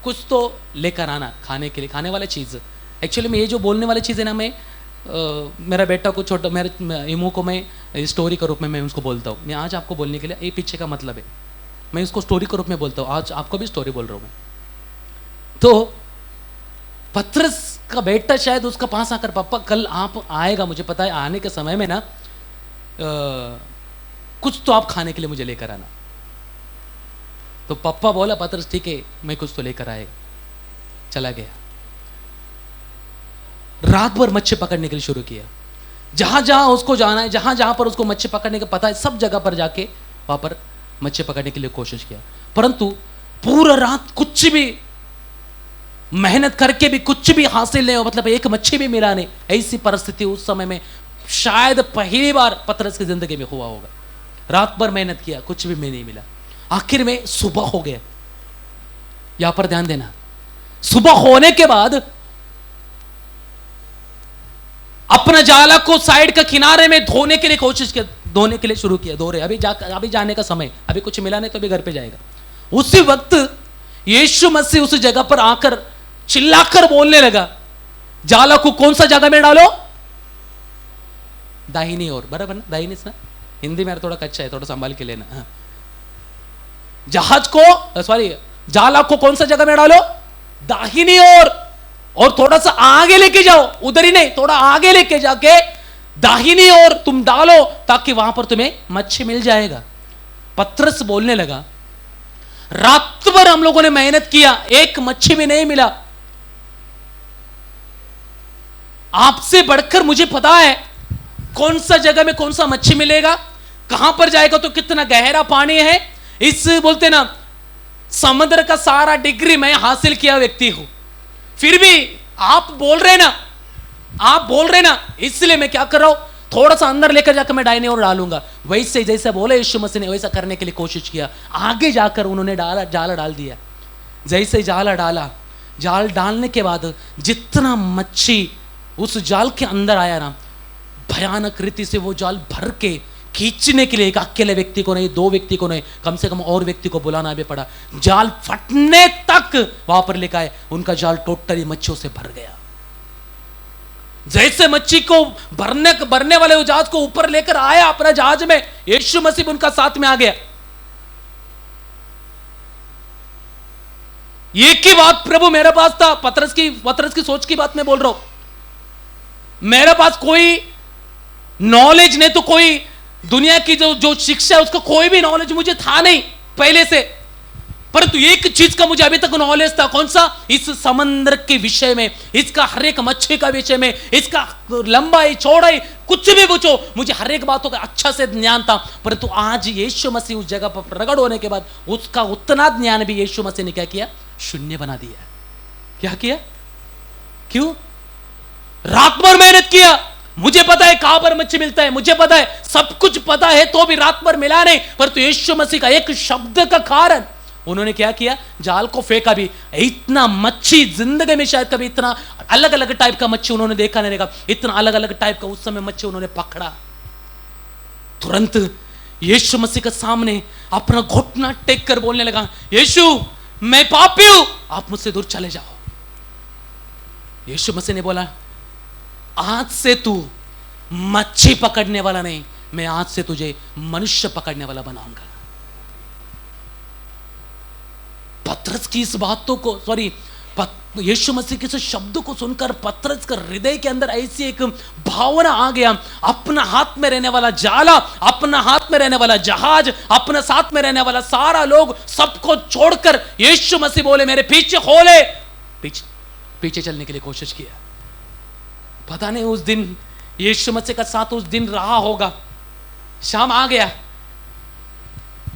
कुछ तो लेकर आना खाने के लिए, खाने वाला चीज़। एक्चुअली मैं ये जो बोलने वाली चीज़ है ना, मैं मेरा बेटा को छोटा, मेरे इमू को मैं स्टोरी के रूप में मैं उसको बोलता हूँ। मैं आज आपको बोलने के लिए ये पीछे का मतलब है, मैं उसको स्टोरी के रूप में बोलता हूँ। आज आपको भी स्टोरी बोल रहा हूँ मैं। तो पतरस का बेटा शायद उसका पास आकर, पापा कल आप आएगा, मुझे पता है आने के समय में ना कुछ तो आप खाने के लिए मुझे लेकर आना। तो पापा बोला पतरस ठीक है मैं कुछ तो लेकर आएगा। चला गया, रात भर मच्छी पकड़ने के लिए शुरू किया। जहां जहां उसको जाना है, जहां जहां पर उसको मच्छी पकड़ने का पता है, सब जगह पर जाके वहां पर मच्छी पकड़ने के लिए कोशिश किया। परंतु पूरा रात कुछ भी मेहनत करके भी कुछ भी हासिल नहीं हो, मतलब एक मच्छी भी मिला नहीं। ऐसी परिस्थिति उस समय में शायद पहली बार पतरस की जिंदगी में हुआ होगा। रात भर मेहनत किया, कुछ भी नहीं मिला। आखिर में सुबह हो गया। यहां पर ध्यान देना, सुबह होने के बाद अपना जाला को साइड का किनारे में धोने के लिए कोशिश किया, धोने के लिए शुरू किया। धो रहे अभी जाने का समय, अभी कुछ मिला नहीं तो अभी घर पे जाएगा। उसी वक्त यीशु मसीह उस जगह पर आकर चिल्लाकर बोलने लगा, जाला को कौन सा जगह में डालो? दाहिनी ओर, बराबर ना? दाहिनी से ना, हिंदी मेरा थोड़ा कच्चा है, थोड़ा संभाल के लेना। हाँ। जहाज को जाला को कौन सा जगह में डालो? दाहिनी ओर। और थोड़ा सा आगे लेके जाओ, उधर ही नहीं, थोड़ा आगे लेके जाके दाहिनी ओर तुम डालो, ताकि वहां पर तुम्हें मच्छी मिल जाएगा। पतरस बोलने लगा, रात भर हम लोगों ने मेहनत किया, एक मच्छी भी नहीं मिला। आपसे बढ़कर मुझे पता है कौन सा जगह में कौन सा मच्छी मिलेगा, कहां पर जाएगा, तो कितना गहरा पानी है। इस बोलते ना समुद्र का सारा डिग्री मैं हासिल किया व्यक्ति हूं, फिर भी आप बोल रहे ना, इसलिए मैं क्या कर रहा हूं, थोड़ा सा अंदर लेकर जाकर मैं दाहिने ओर डालूंगा। वैसे जैसे बोले यीशु मसीह ने वैसा करने के लिए कोशिश किया। आगे जाकर उन्होंने जाला डाल दिया। जैसे जाला डाला, जाल डालने के बाद जितना मच्छी उस जाल के अंदर आया ना, भयानक रीति से वो जाल भर के खींचने के लिए एक अकेले व्यक्ति को नहीं, दो व्यक्ति को नहीं, कम से कम और व्यक्ति को बुलाना भी पड़ा। जाल फटने तक वहां पर लिखा है उनका जाल टोटली मच्छियों से भर गया। जैसे मच्छी को भरने वाले वो जहाज को ऊपर लेकर आया अपना जहाज में, यीशु मसीह उनका साथ में आ गया। एक ही बात प्रभु मेरे पास था, पतरस की सोच की बात मैं बोल रहा हूं। मेरे पास कोई नॉलेज नहीं, तो कोई दुनिया की जो शिक्षा है उसका कोई भी नॉलेज मुझे था नहीं पहले से, परंतु एक चीज का मुझे अभी तक नॉलेज था। कौन सा? इस समंदर के विषय में, इसका हर एक मच्छी का विषय में, इसका लंबाई चौड़ाई कुछ भी पूछो, मुझे हर एक बातों का अच्छा से ज्ञान था। परंतु आज यीशु मसीह उस जगह पर प्रकट होने के बाद उसका उतना ज्ञान भी यीशु मसीह ने क्या किया? शून्य बना दिया। क्या किया? क्यों? रात भर मेहनत किया, मुझे पता है कहां पर मच्छी मिलता है, मुझे पता है, सब कुछ पता है, तो भी रात भर मिला नहीं। परंतु यीशु मसीह का एक शब्द का कारण उन्होंने क्या किया? जाल को फेंका भी। इतना मच्छी जिंदगी में शायद कभी इतना अलग अलग टाइप का मच्छी उन्होंने देखा नहीं, इतना अलग अलग टाइप का उस समय मच्छी उन्होंने पकड़ा। तुरंत यीशु मसीह के सामने अपना घुटना टेक कर बोलने लगा, यीशु मैं पापी हूं, आप मुझसे दूर चले जाओ। यीशु मसीह ने बोला, आज से तू मच्छी पकड़ने वाला नहीं, मैं आज से तुझे मनुष्य पकड़ने वाला बनाऊंगा। पतरस की इस बातों को यीशु मसीह के इस शब्द को सुनकर पतरस का हृदय के अंदर ऐसी एक भावना आ गया। अपना हाथ में रहने वाला जाला, अपना हाथ में रहने वाला जहाज, अपने साथ में रहने वाला सारा लोग, सबको छोड़कर यीशु मसीह बोले मेरे पीछे हो ले। पीछे चलने के लिए कोशिश किया। पता नहीं उस दिन यीशु मसीह का साथ उस दिन रहा होगा। शाम आ गया,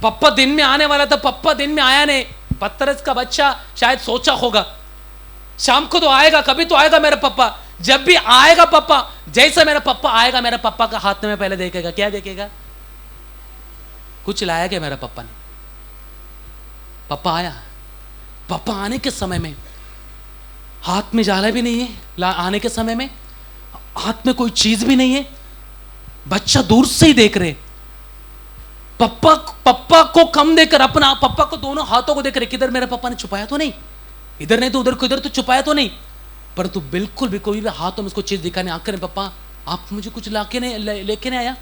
पप्पा दिन में आने वाला था, पप्पा दिन में आया नहीं। पतरस का बच्चा शायद सोचा होगा शाम को तो आएगा, कभी तो आएगा मेरा पप्पा। जब भी आएगा पप्पा, जैसे मेरा पप्पा आएगा, मेरा पप्पा का हाथ में पहले देखेगा। क्या देखेगा? कुछ लाया क्या मेरा पप्पा ने? पप्पा आया। पप्पा आने के समय में हाथ में जाला भी नहीं है, आने के समय में हाथ में कोई चीज भी नहीं है। बच्चा दूर से ही देख रहे। पप्पा पप्पा को कम देकर अपना पप्पा को दोनों हाथों को देकर किधर मेरे पापा ने छुपाया तो नहीं, इधर नहीं तो उधर को, इधर तो छुपाया तो नहीं, परंतु बिल्कुल भी कोई भी हाथों में उसको चीज दिखाने, आखिर में पप्पा आप मुझे कुछ लाके नहीं लेके नहीं आया।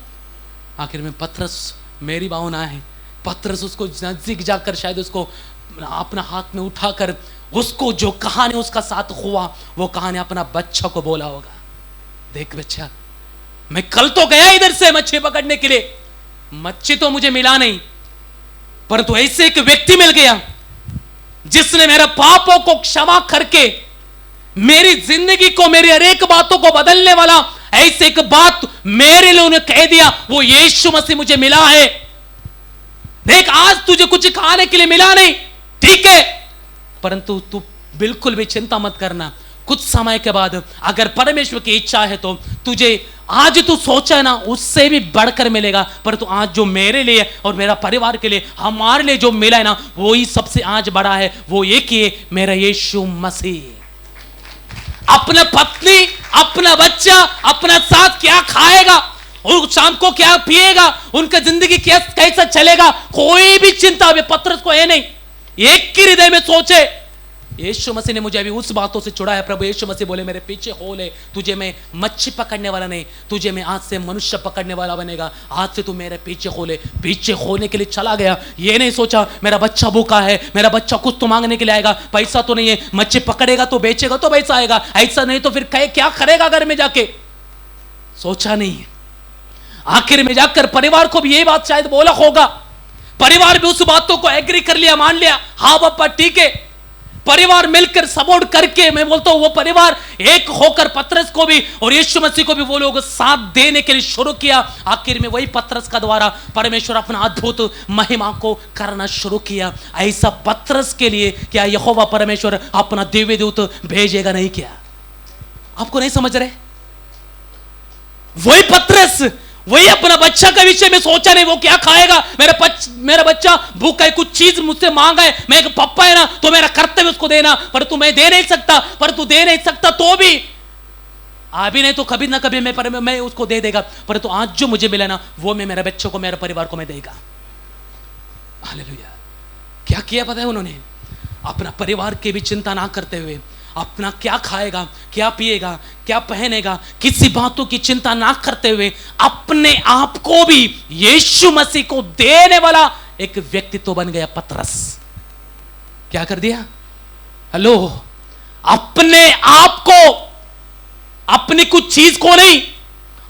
आखिर में पतरस मेरी भावना है, पतरस उसको नजदीक जाकर शायद उसको अपना हाथ में उठाकर उसको जो कहानी उसका साथ हुआ वो कहानी अपना बच्चा को बोला होगा, देख बच्चा मैं कल तो गया इधर से मच्छी पकड़ने के लिए, मच्छी तो मुझे मिला नहीं, परंतु ऐसे एक व्यक्ति मिल गया जिसने मेरे पापों को क्षमा करके मेरी जिंदगी को, मेरी हर एक बातों को बदलने वाला ऐसे एक बात मेरे लिए उन्हें कह दिया, वो यीशु मसीह मुझे मिला है। देख आज तुझे कुछ खाने के लिए मिला नहीं, ठीक है, परंतु तू बिल्कुल भी चिंता मत करना, कुछ समय के बाद अगर परमेश्वर की इच्छा है तो तुझे आज तू सोचा है ना उससे भी बढ़कर मिलेगा, परंतु आज जो मेरे लिए और मेरा परिवार के लिए हमारे लिए जो मिला है ना वो ही सबसे आज बड़ा है, वो एक ही है, मेरा यीशु मसीह। अपना पत्नी, अपना बच्चा, अपना साथ क्या खाएगा और शाम को क्या पिएगा, उनका जिंदगी कैसा चलेगा, कोई भी चिंता अभी पतरस को है नहीं। एक ही हृदय में सोचे, यीशु मसीह ने मुझे अभी उस बातों से छुड़ा है। प्रभु यीशु मसीह बोले मेरे पीछे हो ले, तुझे मैं मच्छी पकड़ने वाला नहीं, तुझे मैं आज से मनुष्य पकड़ने वाला बनेगा, आज से तू मेरे पीछे हो ले। पीछे होने के लिए चला गया, ये नहीं सोचा मेरा बच्चा भूखा है, मेरा बच्चा कुछ तो मांगने के लिए आएगा, पैसा तो नहीं है, मच्छी पकड़ेगा तो बेचेगा तो पैसा आएगा, ऐसा नहीं तो फिर क्या करेगा घर में जाके, सोचा नहीं। आखिर में जाकर परिवार को भी यही बात शायद बोला होगा, परिवार भी उस बातों को एग्री कर लिया, मान लिया, हाँ पापा ठीक है। परिवार मिलकर सपोर्ट करके, मैं बोलता हूं वो परिवार एक होकर पतरस को भी और यीशु मसीह को भी वो लोग साथ देने के लिए शुरू किया। आखिर में वही पतरस का द्वारा परमेश्वर अपना अद्भुत महिमा को करना शुरू किया। ऐसा पतरस के लिए क्या यहोवा परमेश्वर अपना दिव्य दूत भेजेगा नहीं क्या? आपको नहीं समझ रहे? वही पतरस, वही अपना बच्चा का विषय में सोचा नहीं, वो क्या खाएगा, मेरा बच्चा भूखा है, कुछ चीज मुझसे मांगा है, मैं एक पप्पा है ना तो मेरा कर्तव्य उसको देना, पर तू मैं दे नहीं सकता, पर तू दे नहीं सकता तो भी अभी नहीं तो कभी ना कभी मैं उसको दे देगा, पर तो आज जो मुझे मिला ना वो मैं मेरे बच्चों को, मेरे परिवार को मैं देगा। हालेलुया। क्या किया पता है उन्होंने? अपना परिवार की भी चिंता ना करते हुए, अपना क्या खाएगा, क्या पिएगा, क्या पहनेगा, किसी बातों की चिंता ना करते हुए अपने आप को भी यीशु मसीह को देने वाला एक व्यक्तित्व बन गया पतरस। क्या कर दिया? हेलो, अपने आप को, अपनी कुछ चीज को नहीं,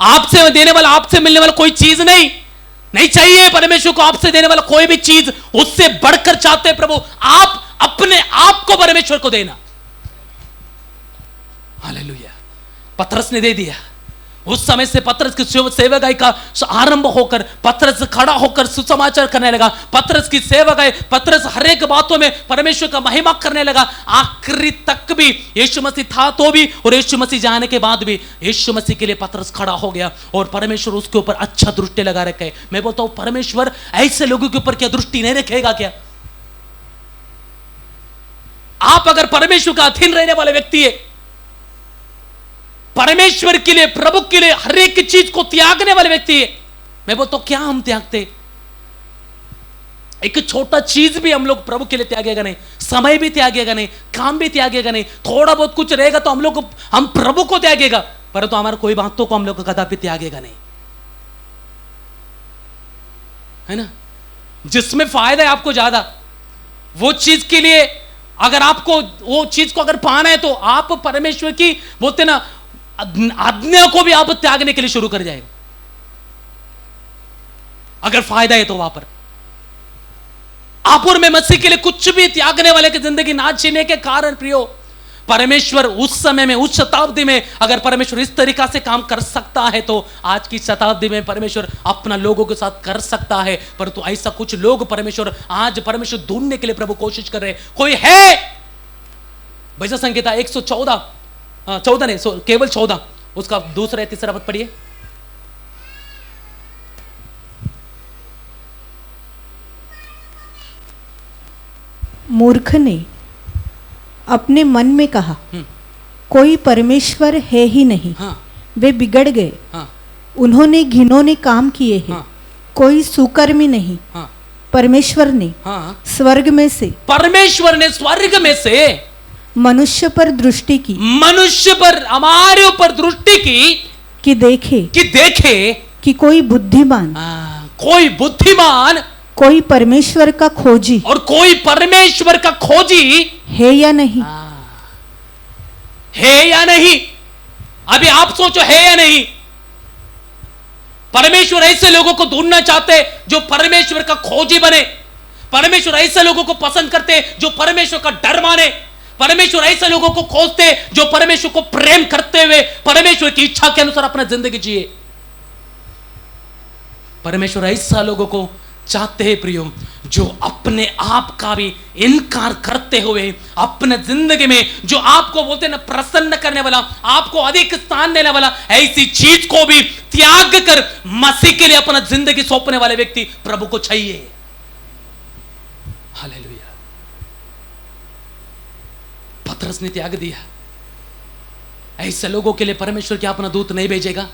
आपसे देने वाला, आपसे मिलने वाला कोई चीज नहीं चाहिए परमेश्वर को, आपसे देने वाला कोई भी चीज उससे बढ़कर चाहते हैं प्रभु, आप अपने आप को परमेश्वर को देना। हालेलुया। पतरस ने दे दिया। उस समय से पतरस की सेवकाई का आरंभ होकर पतरस खड़ा होकर सुसमाचार करने लगा। पतरस की सेवकाई, पतरस हर एक बातों में परमेश्वर का महिमा करने लगा। आखिरी तक भी यीशु मसीह था तो भी और यीशु मसीह जाने के बाद भी यीशु मसीह के लिए पतरस खड़ा हो गया और परमेश्वर उसके ऊपर अच्छा दृष्टि लगा रखे। मैं बोलता हूं परमेश्वर ऐसे लोगों के ऊपर क्या दृष्टि नहीं रखेगा क्या? आप अगर परमेश्वर का अधीन रहने वाले व्यक्ति है, परमेश्वर के लिए, प्रभु के लिए हर एक चीज को त्यागने वाले व्यक्ति है, मैं बोलता हूं क्या हम त्यागते? एक छोटा चीज भी हम लोग प्रभु के लिए त्यागेगा नहीं, समय भी त्यागेगा नहीं, काम भी त्यागेगा नहीं, थोड़ा बहुत कुछ रहेगा तो हम प्रभु को त्यागेगा, परंतु हमारे कोई बातों को हम लोग कदापि त्यागेगा नहीं, है ना? जिसमें फायदा है आपको ज्यादा, वो चीज के लिए अगर आपको वो चीज को अगर पाना है तो आप परमेश्वर की बोलते ना आज्ञा को भी आप त्यागने के लिए शुरू कर जाएंगे अगर फायदा है तो। वहां पर आप और मैं मसीह के लिए कुछ भी त्यागने वाले की जिंदगी ना जीने के कारण प्रियो, परमेश्वर उस समय में, उस शताब्दी में अगर परमेश्वर इस तरीका से काम कर सकता है तो आज की शताब्दी में परमेश्वर अपना लोगों के साथ कर सकता है। परंतु ऐसा कुछ लोग परमेश्वर आज परमेश्वर ढूंढने के लिए प्रभु कोशिश कर रहे हैं। कोई है? भजन संहिता 114 14 नहीं, केवल 14 उसका दूसरा या तीसरा पद पढ़िए। मूर्ख ने अपने मन में कहा, कोई परमेश्वर है ही नहीं। हाँ। वे बिगड़ गए। हाँ। उन्होंने घिनौने काम किए हैं। हाँ। कोई सुकर्मी नहीं। हाँ। परमेश्वर ने हाँ, स्वर्ग में से परमेश्वर ने स्वर्ग में से मनुष्य पर दृष्टि की, मनुष्य पर, हमारे ऊपर दृष्टि की कि देखे कि कोई बुद्धिमान, कोई बुद्धिमान, कोई परमेश्वर का खोजी और कोई परमेश्वर का खोजी है या नहीं। है या नहीं? अभी आप सोचो, है या नहीं? परमेश्वर ऐसे लोगों को ढूंढना चाहते हैं जो परमेश्वर का खोजी बने। परमेश्वर ऐसे लोगों को पसंद करते हैं जो परमेश्वर का डर माने। परमेश्वर ऐसे लोगों को खोजते हैं जो परमेश्वर को प्रेम करते हुए परमेश्वर की इच्छा के अनुसार अपना जिंदगी जिए। परमेश्वर ऐसा लोगों को चाहते हैं प्रियो, जो अपने आप का भी इनकार करते हुए अपने जिंदगी में जो आपको बोलते हैं ना प्रसन्न करने वाला, आपको अधिक स्थान देने वाला, ऐसी चीज को भी त्याग कर मसीह के लिए अपना जिंदगी सौंपने वाले व्यक्ति प्रभु को चाहिए। हालेलुया। पतरस ने त्याग दिया। ऐसे लोगों के लिए परमेश्वर क्या अपना दूत नहीं भेजेगा?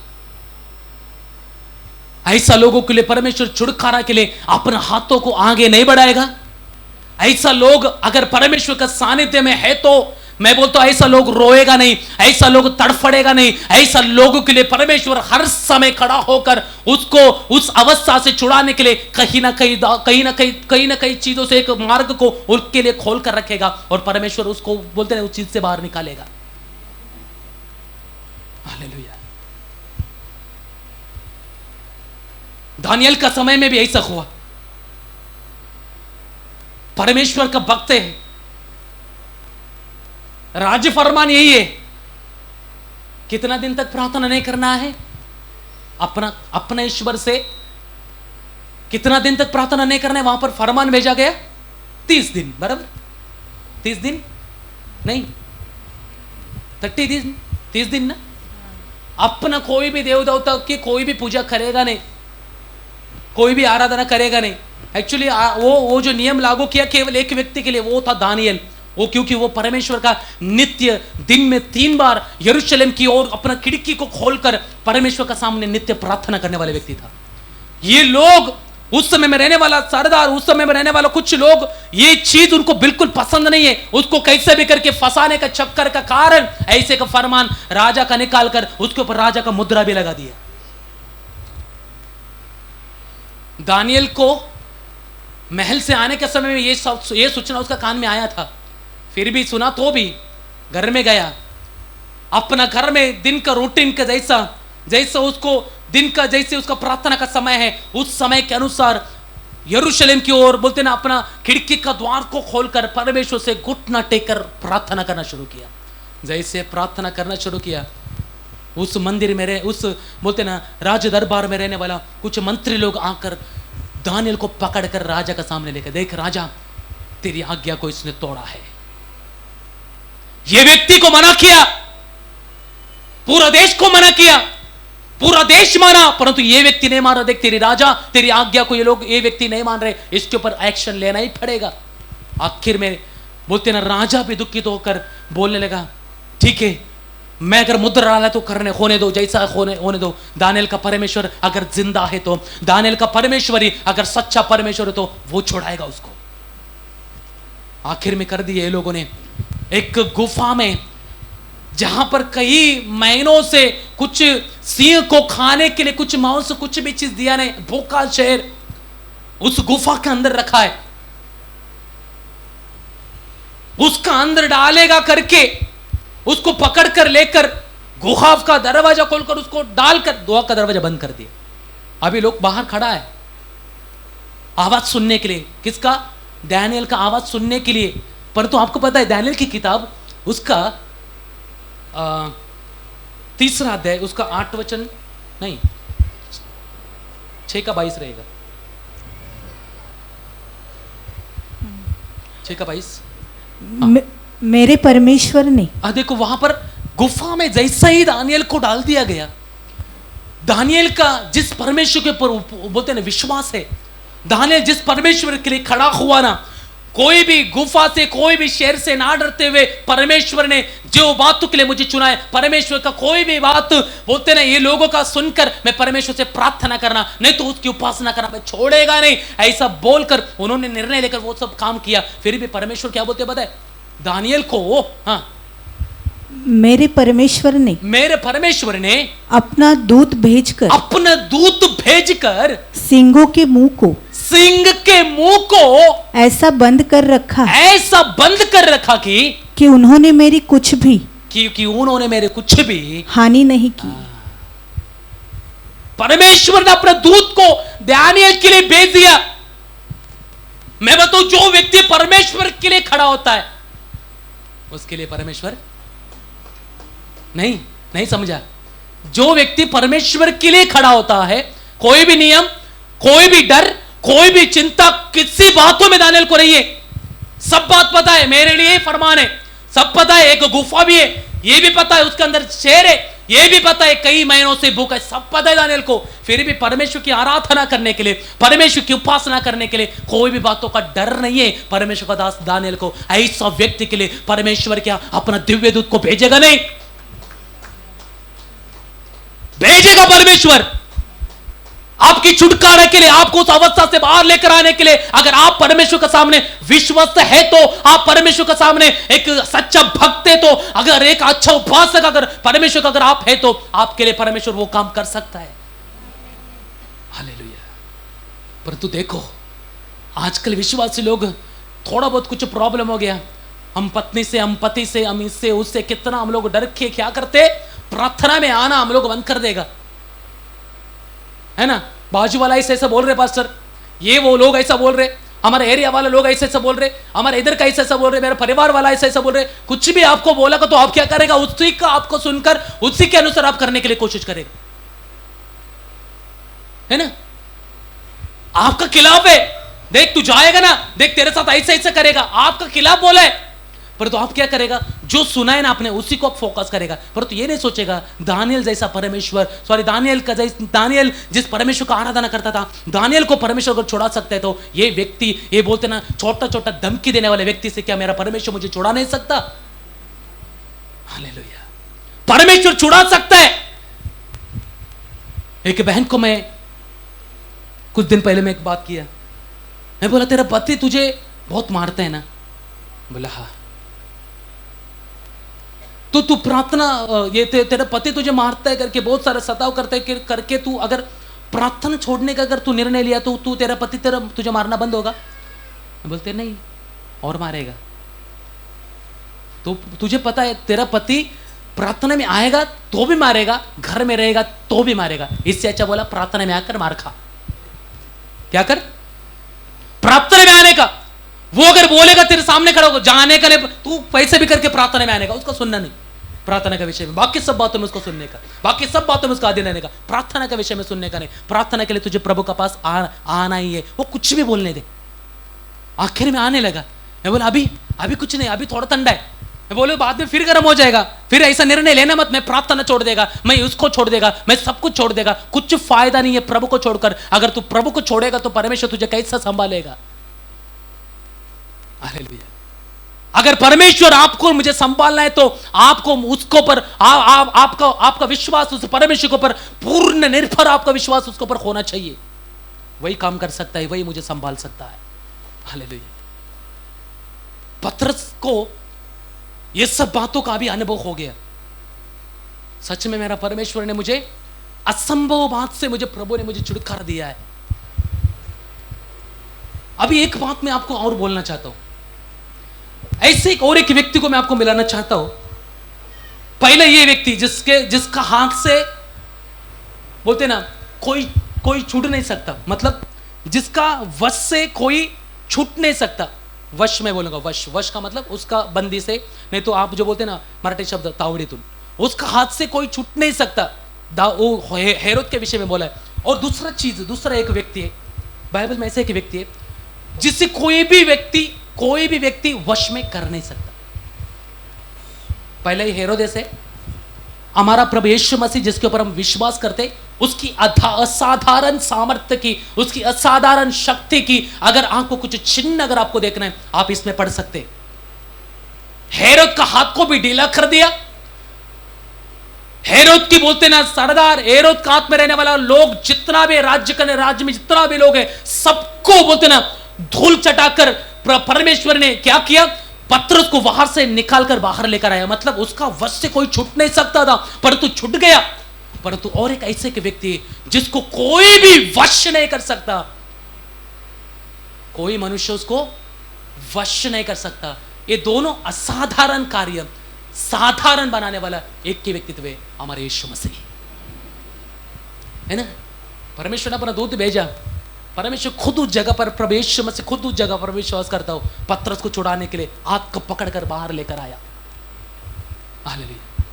ऐसा लोगों के लिए परमेश्वर छुटकारा के लिए अपने हाथों को आगे नहीं बढ़ाएगा? ऐसा लोग अगर परमेश्वर का सानिध्य में है तो मैं बोलता हूं ऐसा लोग रोएगा नहीं, ऐसा लोग तड़फड़ेगा नहीं। ऐसा लोगों के लिए परमेश्वर हर समय खड़ा होकर उसको उस अवस्था से छुड़ाने के लिए कहीं ना कहीं चीजों से एक मार्ग को उनके लिए खोल कर रखेगा और परमेश्वर उसको बोलते हैं उस चीज से बाहर निकालेगा। हालेलुया। दानियल का समय में भी ऐसा हुआ। परमेश्वर का भक्त है, राज्य फरमान यही है, कितना दिन तक प्रार्थना नहीं करना है अपना ईश्वर से? कितना दिन तक प्रार्थना नहीं करना है? वहां पर फरमान भेजा गया 30 दिन, बराबर 30 दिन नहीं 30 दिन ना। अपना कोई भी देव देवता की कोई भी पूजा करेगा नहीं, कोई भी आराधना करेगा नहीं। एक्चुअली वो जो नियम लागू किया केवल एक व्यक्ति के लिए, वो था दानियल। वो क्योंकि वो परमेश्वर का नित्य दिन में 3 बार यरूशलेम की ओर अपना खिड़की को खोलकर परमेश्वर का सामने नित्य प्रार्थना करने वाले व्यक्ति था। ये लोग उस समय में रहने वाला सरदार, उस समय में रहने वाला कुछ लोग, ये चीज उनको बिल्कुल पसंद नहीं है। उसको कैसे भी करके फंसाने का चक्कर का कारण ऐसे का फरमान राजा का निकाल कर उसके ऊपर राजा का मुद्रा भी लगा दिया। दानियल को महल से आने के समय में ये सूचना उसका कान में आया था, फिर भी सुना तो भी घर में गया। अपना घर में दिन का रूटीन का जैसा उसको दिन का जैसे उसका प्रार्थना का समय है, उस समय के अनुसार यरूशलेम की ओर बोलते ना अपना खिड़की का द्वार को खोलकर परमेश्वर से घुटना टेकर प्रार्थना करना शुरू किया। जैसे प्रार्थना करना शुरू किया, उस मंदिर में उस बोलते ना राज दरबार में रहने वाला कुछ मंत्री लोग आकर दानियल को पकड़कर राजा का सामने लेकर, देख राजा, तेरी आज्ञा को इसने तोड़ा है। ये व्यक्ति को मना किया, पूरा देश को मना किया, पूरा देश माना, परंतु ये व्यक्ति नहीं मान रहा। देख तेरी राजा, तेरी आज्ञा को ये व्यक्ति नहीं मान रहे, इसके ऊपर एक्शन लेना ही पड़ेगा। आखिर में बोलते ना राजा भी दुखित होकर बोलने लगा, ठीक है, मैं अगर मुद्रा डाला तो होने दो, जैसा होने दो। दानियल का परमेश्वर अगर जिंदा है तो, दानियल का परमेश्वर ही अगर सच्चा परमेश्वर है तो वो छोड़ाएगा उसको। आखिर में कर दिए ये लोगों ने एक गुफा में, जहां पर कई महीनों से कुछ सिंह को खाने के लिए कुछ मांस कुछ भी चीज दिया नहीं, भूखा शेर उस गुफा के अंदर रखा है। उसका अंदर डालेगा करके उसको पकड़कर लेकर गुफा का दरवाजा खोलकर उसको डालकर दुआ का दरवाजा बंद कर दिया। अभी लोग बाहर खड़ा है आवाज सुनने के लिए। किसका? दानियल का आवाज सुनने के लिए। परंतु आपको पता है दानियल की किताब उसका 3रा अध्याय उसका 8 वचन नहीं 6 का 22 रहेगा, 6 का 22। मेरे परमेश्वर ने, देखो वहां पर गुफा में जैसा ही दानियल को डाल दिया गया, दानियल का जिस परमेश्वर के ऊपर बोलते हैं ना विश्वास है, दानियल जिस परमेश्वर के लिए खड़ा हुआ ना, कोई भी गुफा से, कोई भी शेर से ना डरते हुए परमेश्वर ने जो बातों के लिए मुझे चुना है, परमेश्वर का कोई भी बात बोलते ना ये लोगों का सुनकर मैं परमेश्वर से प्रार्थना करना, नहीं तो उसकी उपासना करना मैं छोड़ेगा नहीं, ऐसा बोलकर उन्होंने निर्णय लेकर वो सब काम किया। फिर भी परमेश्वर क्या बोलते बताए दानियल को, हाँ, मेरे परमेश्वर ने अपना दूत भेजकर सिंहों के मुंह को ऐसा बंद कर रखा कि उन्होंने मेरी कुछ भी हानि नहीं की। परमेश्वर ने अपना दूत को दानियल के लिए भेज दिया। मैं बताऊं जो व्यक्ति परमेश्वर के लिए खड़ा होता है उसके लिए परमेश्वर नहीं समझा। जो व्यक्ति परमेश्वर के लिए खड़ा होता है, कोई भी नियम, कोई भी डर, कोई भी चिंता किसी बातों में दानियल को नहीं है। सब बात पता है, मेरे लिए फरमान है, सब पता है, एक गुफा भी है, ये भी पता है, उसके अंदर शेर है, ये भी पता है, कई महीनों से भूख है, सब पता है दानियल को। फिर भी परमेश्वर की आराधना करने के लिए, परमेश्वर की उपासना करने के लिए कोई भी बातों का डर नहीं है। परमेश्वर का दास दानियल को, ऐसा व्यक्ति के लिए परमेश्वर क्या अपना दिव्य दूत को भेजेगा नहीं? भेजेगा परमेश्वर आपकी छुटकारा के लिए, आपको उस अवस्था से बाहर लेकर आने के लिए। अगर आप परमेश्वर के सामने विश्वस्त है तो, आप परमेश्वर के सामने एक सच्चा भक्त है तो, अगर एक अच्छा उपासक अगर परमेश्वर का अगर आप है तो आपके लिए परमेश्वर वो काम कर सकता है। हालेलुया। परंतु देखो आजकल विश्वासी लोग थोड़ा बहुत कुछ प्रॉब्लम हो गया, हम पत्नी से, हम पति से, हम इससे उससे, कितना हम लोग डर के क्या करते, प्रार्थना में आना हम लोग बंद कर देगा, है ना। बाजू वाला ऐसा बोल रहे पास्टर, ये वो लोग ऐसा बोल रहे, हमारे एरिया वाले लोग ऐसा बोल रहे, हमारे इधर का ऐसा बोल रहे, मेरा परिवार वाला ऐसा बोल रहे। कुछ भी आपको बोला तो आप क्या करेगा, उसी का आपको सुनकर उसी के अनुसार आप करने के लिए कोशिश करेगा, है ना। आपका खिलाफ है, देख तू जाएगा ना, देख तेरे साथ ऐसा करेगा, आपका खिलाफ बोला है, पर तो आप क्या करेगा, जो सुना है ना आपने उसी को आप फोकस करेगा। पर तो ये नहीं सोचेगा दानियल जैसा परमेश्वर, दानियल जिस परमेश्वर का आराधना करता था, दानियल को परमेश्वर को छुड़ा सकते हैं, तो ये व्यक्ति, ये बोलते ना छोटा छोटा धमकी देने वाले व्यक्ति से क्या मेरा परमेश्वर मुझे छुड़ा नहीं सकता? हालेलुया। परमेश्वर छुड़ा सकता है। एक बहन को मैं कुछ दिन पहले मैं एक बात किया, मैं बोला तेरा पति तुझे बहुत मारते हैं ना? बोला हाँ। तो तू प्रार्थना, ये तेरा पति तुझे मारता है करके, बहुत सारा सताव करता है करके, तू अगर प्रार्थना छोड़ने का अगर तू निर्णय लिया तो तू तेरा पति तुझे मारना बंद होगा? बोलते नहीं, और मारेगा। तो तुझे पता है तेरा पति प्रार्थना में आएगा तो भी मारेगा, घर में रहेगा तो भी मारेगा। इससे अच्छा बोला प्रार्थना में आकर मार खा। क्या कर? प्रार्थना में आने का, वो अगर बोलेगा तेरे सामने खड़ा होगा, जाने का नहीं, तू पैसे भी करके प्रार्थना में आने का, उसका सुनना नहीं प्रार्थना के विषय में, बाकी सब बातों में उसको सुनने का, बाकी सब बातों में उसका अधीन रहने का, प्रार्थना के विषय में सुनने का नहीं। प्रार्थना के लिए तुझे प्रभु के पास आना ही है, वो कुछ भी बोलने दे। आखिर में आने लगा, मैं बोला अभी कुछ नहीं, अभी थोड़ा ठंडा है। मैं बोले बाद में फिर गर्म हो जाएगा, फिर ऐसा निर्णय लेना मत, मैं प्रार्थना छोड़ देगा, मैं उसको छोड़ देगा, मैं सब कुछ छोड़ देगा, कुछ फायदा नहीं है प्रभु को छोड़कर। अगर तू प्रभु को छोड़ेगा तो परमेश्वर तुझे कैसा संभालेगा? हालेलुया। अगर परमेश्वर आपको मुझे संभालना है तो आपको उसको पर आपका विश्वास उस परमेश्वर के ऊपर पूर्ण निर्भर, आपका विश्वास उसके ऊपर होना चाहिए। वही काम कर सकता है, वही मुझे संभाल सकता है। हालेलुया। पतरस को ये सब बातों का भी अनुभव हो गया। सच में मेरा परमेश्वर ने मुझे असंभव बात से मुझे प्रभु ने मुझे छुटकारा दिया है। अभी एक बात मैं आपको और बोलना चाहता हूं, ऐसे एक व्यक्ति को मैं आपको मिलाना चाहता हूं। पहले ये व्यक्ति जिसका हाथ से बोलते ना कोई छूट नहीं सकता, मतलब जिसका वश से कोई छूट नहीं सकता। वश में बोलूंगा, वश का मतलब उसका बंदी से, नहीं तो आप जो बोलते ना मराठी शब्द तावडीतून, उसका हाथ से कोई छूट नहीं सकता। वो हेरोद के विषय में बोला है। और दूसरा एक व्यक्ति है बाइबल में, ऐसा एक व्यक्ति है जिससे कोई भी व्यक्ति वश में कर नहीं सकता। पहले ही हेरोदेस है, हमारा प्रभु यीशु मसीह जिसके ऊपर हम विश्वास करते, उसकी असाधारण सामर्थ्य की, उसकी असाधारण शक्ति की अगर आपको कुछ चिन्ह अगर आपको देखना है, आप इसमें पढ़ सकते। हेरोद का हाथ को भी ढीला कर दिया। हेरोद की बोलते ना सरदार, हेरोद का हाथ में रहने वाला लोग जितना भी राज्य में जितना भी लोग है, सबको बोलते ना धूल चटाकर परमेश्वर ने क्या किया, पतरस को बाहर से निकालकर बाहर लेकर आया। मतलब उसका वश से कोई छूट नहीं सकता था, परंतु छूट गया। परंतु और एक ऐसे के व्यक्ति जिसको कोई भी वश नहीं कर सकता, कोई मनुष्य उसको वश नहीं कर सकता। ये दोनों असाधारण कार्य साधारण बनाने वाला एक के व्यक्तित्व है हमारे यीशु मसीह, है ना। परमेश्वर ने अपना दूत भेजा, परमेश्वर खुद उस जगह पर, प्रभु यीशु मसीह खुद उस जगह पर विश्वास करता हो, पतरस को छुड़ाने के लिए हाथ को पकड़कर बाहर लेकर आया। हालेलुया।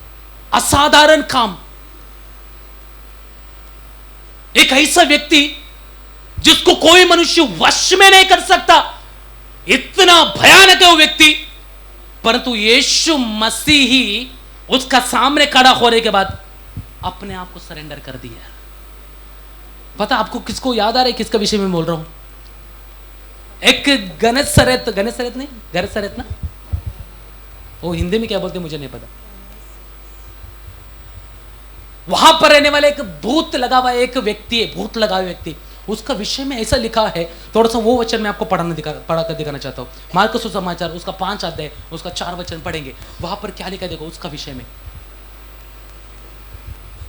असाधारण काम। एक ऐसा व्यक्ति जिसको कोई मनुष्य वश में नहीं कर सकता, इतना भयानक है वो व्यक्ति, परंतु यीशु मसीह ही उसका सामने खड़ा होने के बाद अपने आप को सरेंडर कर दिया। पता आपको किसको याद आ रहा है, किसका विषय में बोल रहा हूं? एक गनेसरेत ना, वो हिंदी में क्या बोलते मुझे नहीं पता। वहां पर रहने वाले एक भूत लगा हुआ एक व्यक्ति है, भूत लगा हुआ व्यक्ति, उसका विषय में ऐसा लिखा है। थोड़ा सा वो वचन मैं आपको पढ़ा कर दिखाना चाहता हूं। मार्कुस सुसमाचार उसका 5 अध्याय उसका 4 वचन पढ़ेंगे, वहां पर क्या लिखा देखो उसका विषय में।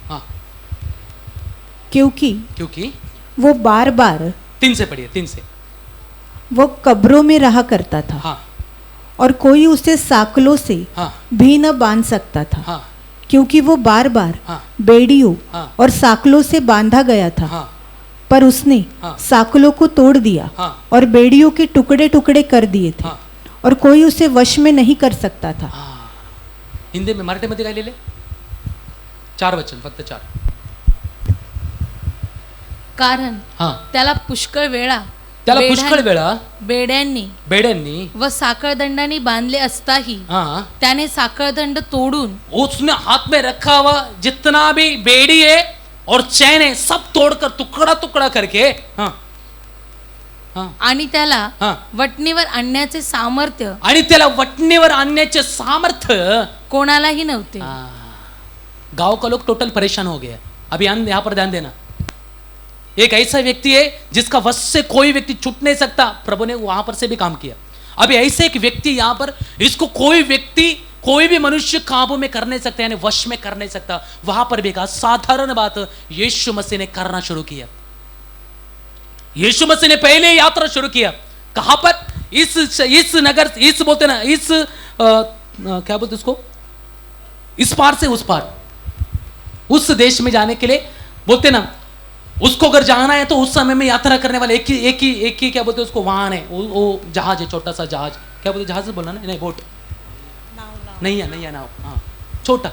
हाँ, क्योंकि वो बार बार 3 से पढ़िए, 3 से। वो कब्रों में रहा करता था। हाँ, और कोई उसे साकलों से हाँ, भी न बांध सकता था। हाँ, क्योंकि वो बार बार हाँ, बेड़ियों हाँ, और साकलों से बांधा गया था। हाँ, पर उसने हाँ, साकलों को तोड़ दिया, हाँ, और बेड़ियों के टुकड़े टुकड़े कर दिए थे। हाँ, और कोई उसे वश में नहीं कर सकता था। हाँ। हिंदी में मराठीमध्ये काय लिहिले? 4 वचन, फक्त 4। कारण हाँ, त्याला पुष्कळ वेळा बेड्यांनी व साखळदंडानी बांधले असताही हाँ, त्याने साखळदंड तोडून उसने हाथ में रखा हुआ जितना भी बेड़ी है और चैन है सब तोड़कर टुकड़ा टुकड़ा करके, हाँ, हाँ, आणि त्याला हाँ, वटणीवर आणण्याचे सामर्थ्य आणि त्याला वटणीवर आणण्याचे सामर्थ्य कोणालाही नव्हते। गांव का लोग टोटल परेशान हो गया। अभी यहाँ पर ध्यान देना, एक ऐसा व्यक्ति है जिसका वश से कोई व्यक्ति छूट नहीं सकता। प्रभु ने वहां पर से भी काम किया। अभी ऐसे एक व्यक्ति यहां पर, इसको कोई व्यक्ति कोई भी मनुष्य काबू में कर नहीं सकता, यानी वश में कर नहीं सकता। वहां पर भी एक साधारण बात यीशु मसीह ने करना शुरू किया। यीशु मसीह ने पहले यात्रा शुरू किया। कहां पर? इस नगर, इस बोलते ना, इस क्या बोलते उसको, इस पार से उस पार, उस देश में जाने के लिए बोलते ना, उसको अगर जाना है तो उस समय में यात्रा करने वाले एक ही क्या बोलते उसको, वाहन है, वो जहाज है, छोटा सा जहाज, क्या बोलते, जहाज बोलना ना, नहीं बोट, नहीं है नाव, हाँ, छोटा,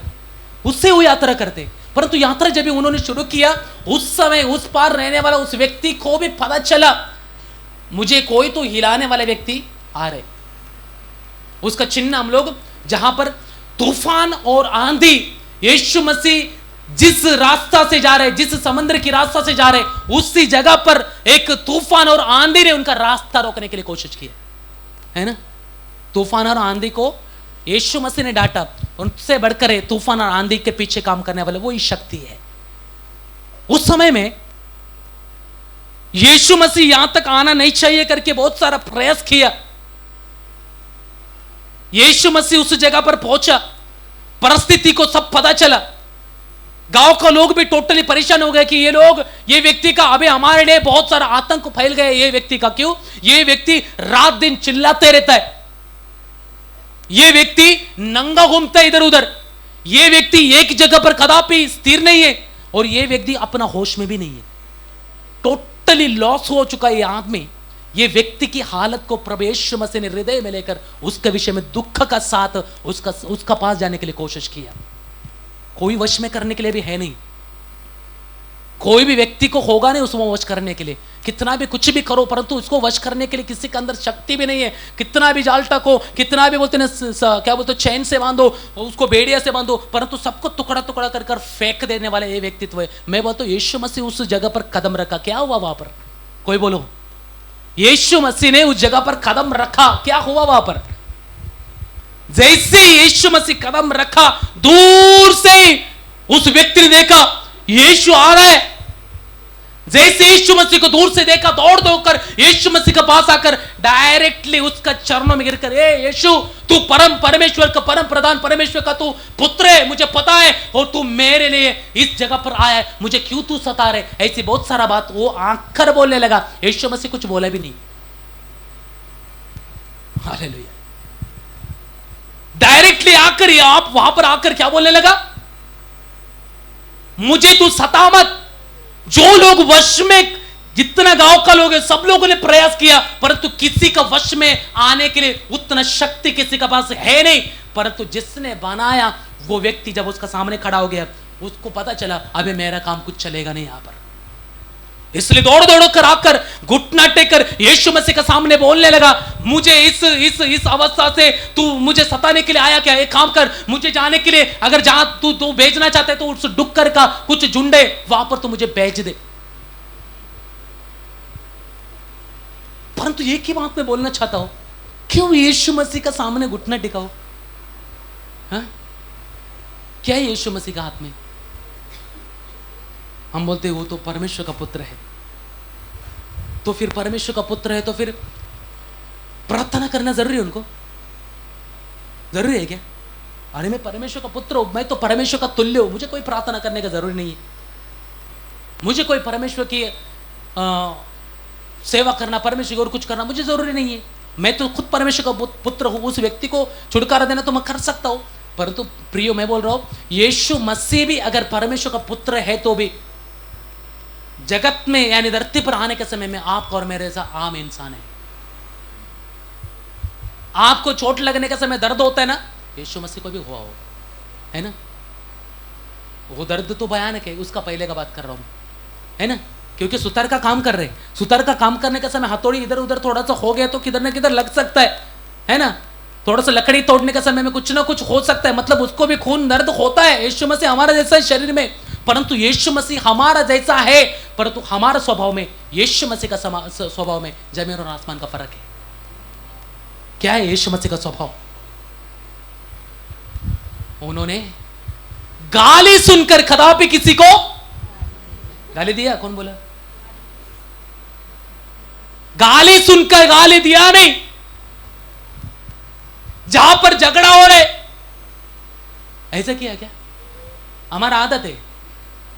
उससे वो यात्रा करते। परंतु यात्रा जब भी उन्होंने शुरू किया, उस समय उस पार रहने वाला उस व्यक्ति को भी पता चला मुझे कोई तो हिलाने वाले व्यक्ति आ रहे। उसका चिन्ह हम लोग जहां पर तूफान और आंधी, यीशु मसीह जिस रास्ता से जा रहे, जिस समुद्र की रास्ता से जा रहे, उसी जगह पर एक तूफान और आंधी ने उनका रास्ता रोकने के लिए कोशिश की है ना। तूफान और आंधी को यीशु मसीह ने डांटा। उनसे बढ़कर है तूफान और आंधी के पीछे काम करने वाले वही शक्ति है। उस समय में यीशु मसीह यहां तक आना नहीं चाहिए करके बहुत सारा प्रयास किया। यीशु मसीह उस जगह पर पहुंचा, परिस्थिति को सब पता चला। गांव का लोग भी टोटली परेशान हो गए कि ये व्यक्ति का अभी हमारे लिए बहुत सारा आतंक फैल गया। ये व्यक्ति का क्यों? ये व्यक्ति रात दिन चिल्लाते रहता है, ये व्यक्ति नंगा घूमता है इधर उधर, ये व्यक्ति एक जगह पर कदापि स्थिर नहीं है, और ये व्यक्ति अपना होश में भी नहीं है, टोटली लॉस हो चुका है ये आदमी। ये व्यक्ति की हालत को प्रभु यीशु मसीह ने हृदय में लेकर उसके विषय में दुख का साथ उसका पास जाने के लिए कोशिश किया। कोई वश में करने के लिए भी है नहीं, कोई भी व्यक्ति को होगा नहीं उसको वश करने के लिए, कितना भी कुछ भी करो परंतु उसको वश करने के लिए किसी के अंदर शक्ति भी नहीं है। कितना भी जाल टको, कितना भी बोलते ना क्या बोलते चैन से बांधो, उसको बेड़िया से बांधो, परंतु सबको टुकड़ा टुकड़ा कर कर फेंक देने वाले ये व्यक्तित्व है। मैं बोलता हूं यीशु मसीह उस जगह पर कदम रखा, क्या हुआ वहां पर? कोई बोलो, यीशु मसीह ने उस जगह पर कदम रखा, क्या हुआ वहां पर? जैसे यीशु मसीह कदम रखा, दूर से उस व्यक्ति ने देखा यीशु आ रहा है। जैसे यीशु मसीह को दूर से देखा, दौड़ दौड़कर यीशु मसीह के पास आकर डायरेक्टली उसका चरणों में गिरकर, ए यीशु, तू परम परमेश्वर का, परम प्रधान परमेश्वर का तू पुत्र है, मुझे पता है, और तू मेरे लिए इस जगह पर आया है, मुझे क्यों तू सता रहे? ऐसी बहुत सारा बात वो आकर बोलने लगा। यीशु मसीह कुछ बोला भी नहीं। हालेलुया। डायरेक्टली आकर आप वहां पर आकर क्या बोलने लगा? मुझे तू सता मत। जो लोग वश में, जितना गांव का लोग है, सब लोगों ने प्रयास किया, परंतु किसी का वश में आने के लिए उतना शक्ति किसी के पास है नहीं। परंतु जिसने बनाया वो व्यक्ति जब उसका सामने खड़ा हो गया, उसको पता चला अबे मेरा काम कुछ चलेगा नहीं यहां पर। इसलिए दौड़ दौड़ कर आकर घुटना टेकर यीशु मसीह के सामने बोलने लगा, मुझे इस अवस्था से तू मुझे सताने के लिए आया क्या? एक काम कर, मुझे जाने के लिए अगर जहां तू भेजना चाहता है तो उस डुक्कर का कुछ झुंडे वहां पर तू मुझे भेज दे। परंतु एक ही बात मैं बोलना चाहता हूं, क्यों यीशु मसीह का सामने घुटना टिकाओ? क्या है यीशु मसीह का हाथ में? हम बोलते हैं वो तो परमेश्वर का पुत्र है। तो फिर परमेश्वर का पुत्र है तो फिर प्रार्थना करना जरूरी है उनको? जरूरी है क्या? अरे मैं परमेश्वर का पुत्र हूं, मैं तो परमेश्वर का तुल्य हूं, मुझे कोई प्रार्थना करने का जरूरी नहीं है, मुझे कोई परमेश्वर की सेवा करना, परमेश्वर की और कुछ करना मुझे जरूरी नहीं है, मैं तो खुद परमेश्वर का पुत्र हूं। उस व्यक्ति को छुटकारा देना तो मैं कर सकता हूं। परंतु प्रियो, मैं बोल रहा हूं यीशु मसीह भी अगर परमेश्वर का पुत्र है तो भी जगत में यानी धरती पर आने के समय में आपका और मेरे जैसा आम इंसान है। आपको चोट लगने का समय दर्द होता है ना, यीशु मसीह को भी हुआ होगा, है ना? वो दर्द तो भयानक है, उसका पहले का बात कर रहा हूं, है ना? क्योंकि सुतार का काम कर रहे हैं, सुतार का काम करने के समय हथौड़ी इधर उधर थोड़ा सा हो गया तो किधर ना किधर लग सकता है ना? थोड़ा सा लकड़ी तोड़ने के समय में कुछ ना कुछ हो सकता है, मतलब उसको भी खून दर्द होता है। यीशु मसीह हमारा जैसा है शरीर में, परंतु यीशु मसीह हमारा जैसा है, परंतु हमारा स्वभाव में, यीशु मसीह का स्वभाव में जमीन और आसमान का फर्क है। क्या है यीशु मसीह का स्वभाव? उन्होंने गाली सुनकर कदापि किसी को गाली दिया? कौन बोला? गाली सुनकर गाली दिया नहीं। जहां पर झगड़ा हो रहे ऐसा किया क्या? हमारा आदत है,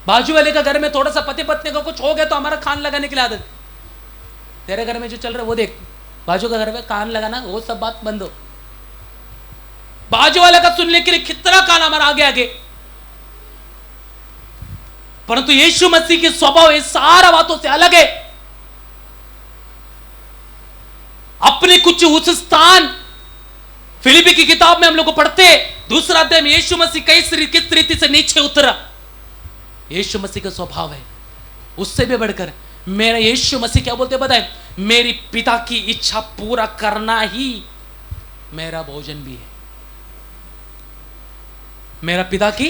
बाजू वाले का घर में थोड़ा सा पति पत्नी का कुछ हो गया तो हमारा कान लगाने के लिए आदत। तेरे घर में जो चल रहा है वो देख, बाजू का घर में कान लगाना वो सब बात बंद हो। बाजू वाले का सुनने के लिए कितना कान हमारा आगे आगे। परंतु यीशु मसीह के स्वभाव इस सारा बातों से अलग है। अपने कुछ उस स्थान, फिलिपी की किताब में हम लोग को पढ़ते, दूसरा अध्याय में यीशु मसीह किस रीति से नीचे उतरा। यीशु मसीह का स्वभाव है। उससे भी बढ़कर मेरा यीशु मसीह क्या बोलते बताए, मेरी पिता की इच्छा पूरा करना ही मेरा भोजन भी है। मेरा पिता की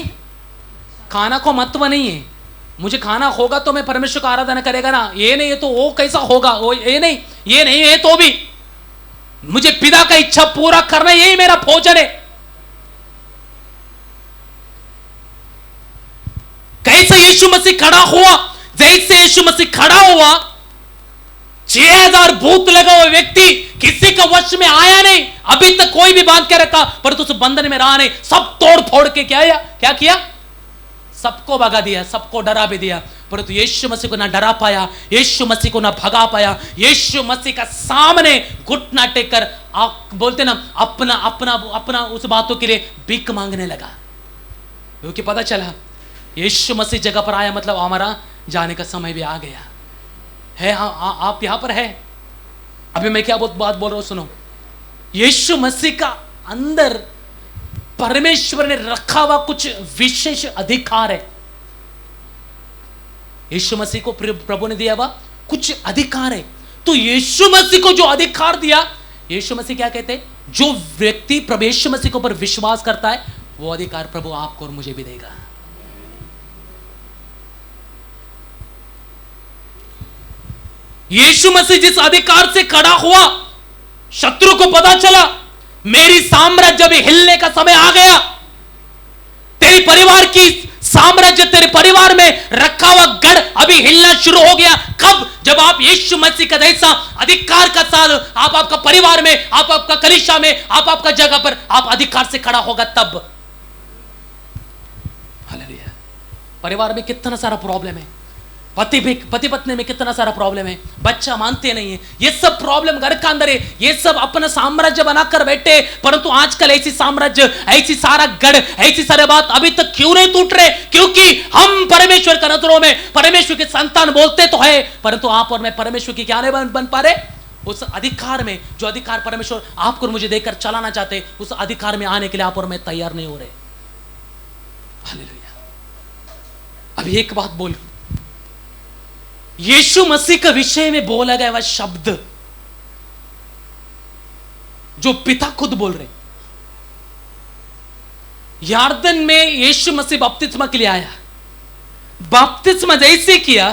खाना को महत्व नहीं है, मुझे खाना होगा तो मैं परमेश्वर का आराधना करेगा ना, ये नहीं है तो वो कैसा होगा, वो ये नहीं है तो भी मुझे पिता का इच्छा पूरा करना यही मेरा भोजन है। कैसे यीशु मसीह खड़ा हुआ? जैसे यीशु मसीह खड़ा हुआ, 6000 भूत लगा हुआ व्यक्ति किसी का वश में आया नहीं, अभी तक कोई भी बांध के रखा परंतु उस बंधन में रहा नहीं, सब तोड़ फोड़ के क्या किया? सबको भगा दिया, सबको डरा भी दिया, परंतु यीशु मसीह को ना डरा पाया, यीशु मसीह को ना भगा पाया। यीशु मसीह का सामने घुटना टेक कर आप बोलते ना अपना अपना अपना उस बातों के लिए भीख मांगने लगा, क्योंकि पता चला यीशु मसीह जगह पर आया मतलब हमारा जाने का समय भी आ गया है। आप यहां पर है। अभी मैं क्या बात बोल रहा हूं सुनो। यीशु मसीह का अंदर परमेश्वर ने रखा हुआ कुछ विशेष अधिकार है। यीशु मसीह को प्रभु ने दिया हुआ कुछ अधिकार है। तो यीशु मसीह को जो अधिकार दिया, यीशु मसीह क्या कहते हैं, जो व्यक्ति प्रभु यीशु मसीह के ऊपर विश्वास करता है वो अधिकार प्रभु आपको और मुझे भी देगा। यीशु मसीह जिस अधिकार से खड़ा हुआ, शत्रु को पता चला मेरी साम्राज्य भी हिलने का समय आ गया, तेरी परिवार की साम्राज्य, तेरे परिवार में रखा हुआ गढ़ अभी हिलना शुरू हो गया। कब? जब आप यीशु मसीह का जैसा अधिकार का साथ आप आपका परिवार में, आप आपका कलीसिया में, आप आपका जगह पर आप अधिकार से खड़ा होगा तब। हालेलुया। परिवार में कितना सारा प्रॉब्लम है, पति पत्नी में कितना सारा प्रॉब्लम है, बच्चा मानते नहीं है, ये सब प्रॉब्लम घर का अंदर है, ये सब अपना साम्राज्य बनाकर बैठे। परंतु आजकल ऐसी साम्राज्य, ऐसी सारा गढ़, ऐसी सारे बात अभी तक क्यों नहीं टूट रहे? क्योंकि हम परमेश्वर के नजरों में परमेश्वर के संतान बोलते तो है, परंतु आप और मैं परमेश्वर की क्या नहीं बन पा रहे? उस अधिकार में, जो अधिकार परमेश्वर आपको और मुझे देकर चलाना चाहते, उस अधिकार में आने के लिए आप और मैं तैयार नहीं हो रहे। हालेलुया। अभी एक बात बोलूं, यीशु मसीह के विषय में बोला गया वह शब्द जो पिता खुद बोल रहे, यार्दन में यीशु मसीह बपतिस्मा के लिए आया, बपतिस्मा जैसे किया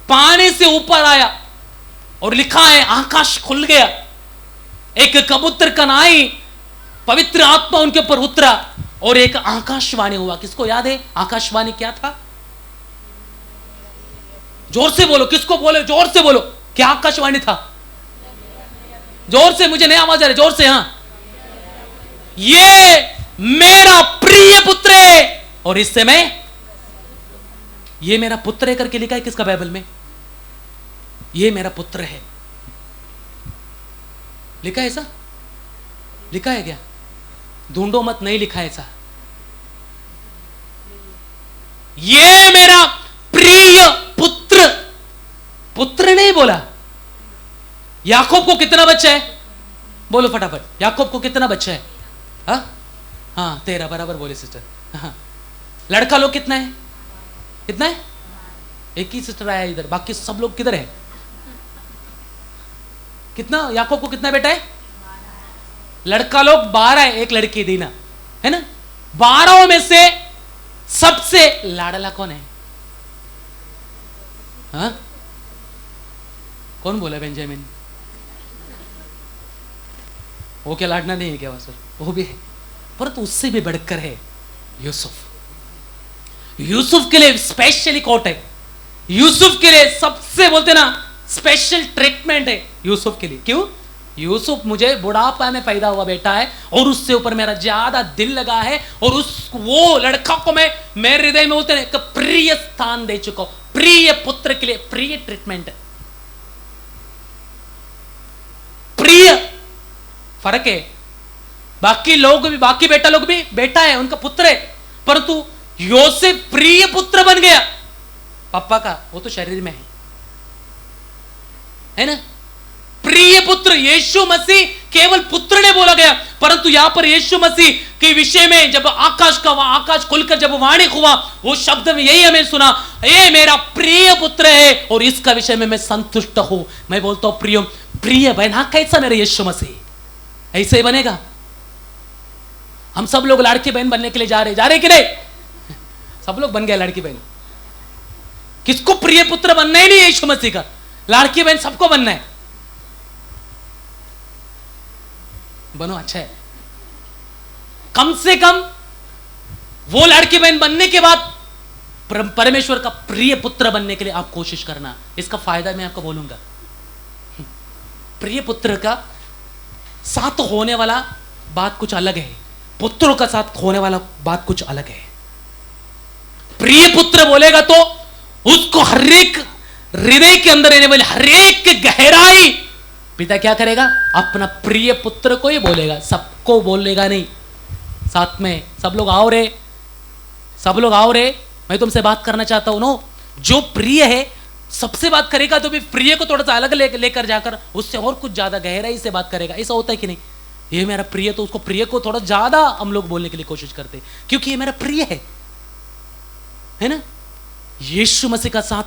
पानी से ऊपर आया और लिखा है आकाश खुल गया, एक कबूतर कनाई, पवित्र आत्मा उनके ऊपर उतरा और एक आकाशवाणी हुआ। किसको याद है आकाशवाणी क्या था? जोर से बोलो, किसको बोले? जोर से बोलो, क्या आकाशवाणी था? जोर से, मुझे नहीं आवाज आ रही, जोर से। हाँ, ये मेरा प्रिय पुत्र है और इससे मैं, ये मेरा पुत्र है करके लिखा है किसका बाइबल में? ये मेरा पुत्र है, लिखा है ऐसा? लिखा है क्या? ढूंढो मत, नहीं लिखा है ऐसा। ये मेरा प्रिय पुत्र, पुत्र नहीं बोला। याकूब को कितना बच्चा है? बोलो फटाफट, याकूब को कितना बच्चा है? हाँ 13, बराबर बोले सिस्टर। हाँ, लड़का लोग कितना है? कितना है? एक ही सिस्टर आया इधर, बाकी सब लोग किधर है? कितना? याकूब को कितना बेटा है? लड़का लोग 12 है, एक लड़की दीना है ना। 12 में से सबसे लाडला कौन है? हाँ, कौन बोला? बेंजामिन। वो क्या लाडना नहीं है क्या? सर वो भी है, परंतु उससे भी बढ़कर है यूसुफ। यूसुफ के लिए स्पेशली कोट है, यूसुफ के लिए सबसे बोलते ना स्पेशल ट्रीटमेंट है यूसुफ के लिए। क्यों? यूसुफ मुझे बुढ़ापा में पैदा हुआ बेटा है और उससे ऊपर मेरा ज्यादा दिल लगा है, और उस वो लड़का को मैं मेरे हृदय में बोलते हैं प्रिय स्थान दे चुका हूं। प्रिय पुत्र के लिए प्रिय ट्रीटमेंट, प्रिय फर्क है। बाकी लोग भी, बाकी बेटा लोग भी बेटा है, उनका पुत्र है, परंतु योसेफ प्रिय पुत्र बन गया पापा का, वो तो शरीर में है ना। प्रिय पुत्र, यीशु मसीह केवल पुत्र ने बोला गया, परंतु यहां पर यीशु मसीह के विषय में जब आकाश खुलकर जब वाणी हुआ, वो शब्द में यही हमें सुना, ये मेरा प्रिय पुत्र है और इसका विषय में मैं संतुष्ट हूं। मैं बोलता हूं प्रिय, प्रिय बना कैसा मेरे यीशु मसीह? ऐसे ही बनेगा। हम सब लोग लाड़की बहन बनने के लिए जा रहे कि नहीं? सब लोग बन गए लाड़की बहन। किसको प्रिय पुत्र बनना ही नहीं है यीशु मसीह का? लाड़की बहन सबको बनना है। बनो, अच्छा है। कम से कम वो लड़की बहन बनने के बाद परमेश्वर का प्रिय पुत्र बनने के लिए आप कोशिश करना। इसका फायदा मैं आपको बोलूंगा। प्रिय पुत्र का साथ होने वाला बात कुछ अलग है, पुत्रों का साथ होने वाला बात कुछ अलग है। प्रिय पुत्र बोलेगा तो उसको हर एक हृदय के अंदर रहने वाली हर एक गहराई पिता क्या करेगा? अपना प्रिय पुत्र को ही बोलेगा, सबको बोलेगा नहीं। साथ में सब लोग आओ रे, सब लोग आओ रे, मैं तुमसे बात करना चाहता हूं। नो, जो प्रिय है सबसे बात करेगा तो भी प्रिय को थोड़ा सा अलग लेकर जाकर उससे और कुछ ज्यादा गहराई से बात करेगा। ऐसा होता है कि नहीं? ये मेरा प्रिय, तो उसको प्रिय को थोड़ा ज्यादा हम लोग बोलने के लिए कोशिश करते हैं, क्योंकि ये मेरा प्रिय है ना। यीशु मसीह का साथ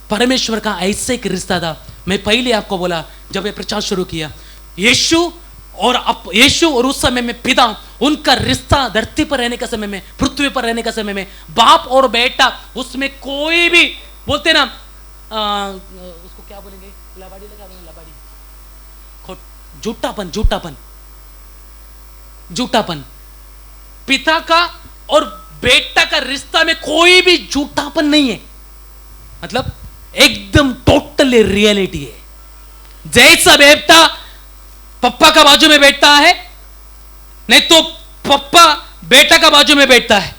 परमेश्वर का ऐसे एक रिश्ता था। मैं पहले आपको बोला जब ये प्रचार शुरू किया, यीशु और उस समय में पिता, उनका रिश्ता धरती पर रहने का समय में, पृथ्वी पर रहने का समय में, बाप और बेटा, उसमें कोई भी बोलते ना उसको क्या बोलेंगे, लबाड़ी लगा बोलेंगे, लबाड़ी, झूठापन पिता का और बेटा का रिश्ता में कोई भी झूठापन नहीं है। मतलब एकदम टोटली रियलिटी है। जैसा बेटा पप्पा का बाजू में बैठता है, नहीं तो पप्पा बेटा का बाजू में बैठता है,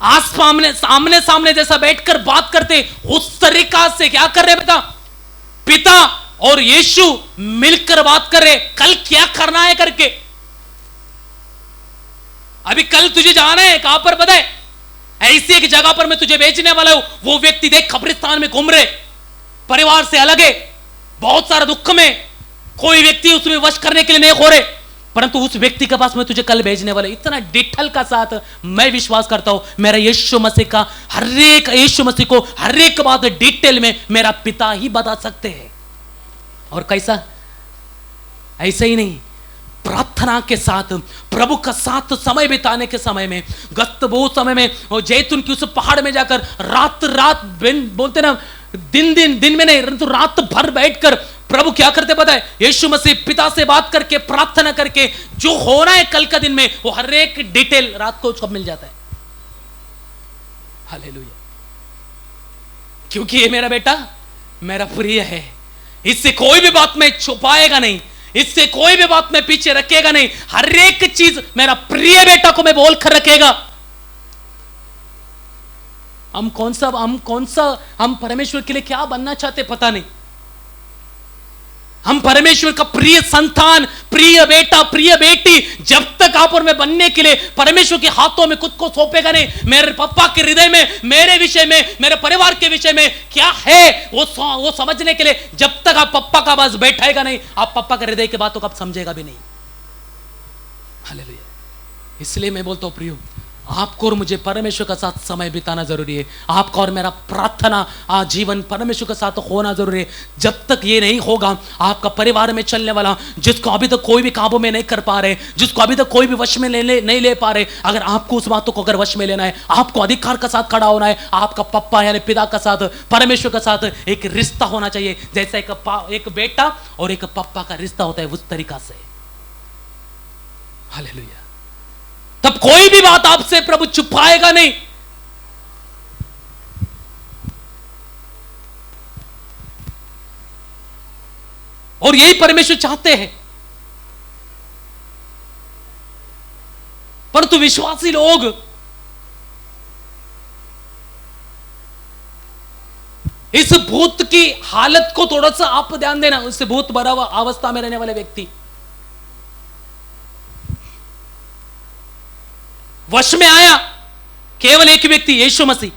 आमने सामने जैसा बैठकर बात करते, उस तरीका से क्या कर रहे बेटा, पिता और यीशु मिलकर बात कर रहे, कल क्या करना है करके। अभी कल तुझे जाना है कहां पर पता है, ऐसी एक जगह पर मैं तुझे बेचने वाला हूं। वो व्यक्ति देख कब्रिस्तान में घूम रहे, परिवार से अलग है, बहुत सारा दुख में, कोई व्यक्ति उसमें वश करने के लिए नहीं हो रहे, परंतु उस व्यक्ति के पास मैं तुझे कल भेजने वाला। इतना डिटेल का साथ मैं विश्वास करता हूं, मेरा यीशु मसीह का यीशु मसीह को हर एक बात डिटेल में मेरा पिता ही बता सकते हैं। और कैसा, ऐसे ही नहीं, प्रार्थना के साथ, प्रभु का साथ समय बिताने के समय में, गस्तबो समय में, और जैतून की उस पहाड़ में जाकर रात बोलते ना, दिन में नहीं, परंतु रात भर बैठकर प्रभु क्या करते पता है, यीशु मसीह पिता से बात करके, प्रार्थना करके, जो होना है कल का दिन में, वो हर एक डिटेल रात को उसको मिल जाता है। हालेलुया। क्योंकि ये मेरा बेटा मेरा प्रिय है, इससे कोई भी बात में छुपाएगा नहीं, इससे कोई भी बात में पीछे रखेगा नहीं, हर एक चीज मेरा प्रिय बेटा को मैं बोल कर रखेगा। हम परमेश्वर के लिए क्या बनना चाहते पता नहीं। हम परमेश्वर का प्रिय संतान, प्रिय बेटा, प्रिय बेटी जब तक आप और मैं बनने के लिए परमेश्वर के हाथों में खुद को सौंपेगा नहीं, मेरे पापा के हृदय में, मेरे विषय में, मेरे परिवार के विषय में क्या है वो समझने के लिए जब तक आप पप्पा का पास बैठाएगा नहीं, आप पप्पा के हृदय की बातों को आप समझेगा भी नहीं। हालेलुया। इसलिए मैं बोलता हूं प्रियो, आपको और मुझे परमेश्वर का साथ समय बिताना जरूरी है। आपका और मेरा प्रार्थना जीवन परमेश्वर के साथ होना जरूरी है। जब तक ये नहीं होगा, आपका परिवार में चलने वाला, जिसको अभी तक कोई भी काबू में नहीं कर पा रहे, जिसको अभी तक कोई भी वश में नहीं ले पा रहे, अगर आपको उस बातों को अगर वश में लेना है, आपको अधिकार का साथ खड़ा होना है, आपका पप्पा यानी पिता का साथ, परमेश्वर का साथ एक रिश्ता होना चाहिए। जैसा एक बेटा और एक पप्पा का रिश्ता होता है, उस तरीका से। हालेलुया। तब कोई भी बात आपसे प्रभु छुपाएगा नहीं। और यही परमेश्वर चाहते हैं। परंतु विश्वासी लोग इस भूत की हालत को थोड़ा सा आप ध्यान देना, उससे भूत भरा हुआ अवस्था में रहने वाले व्यक्ति वश में आया केवल एक व्यक्ति, यीशु मसीह।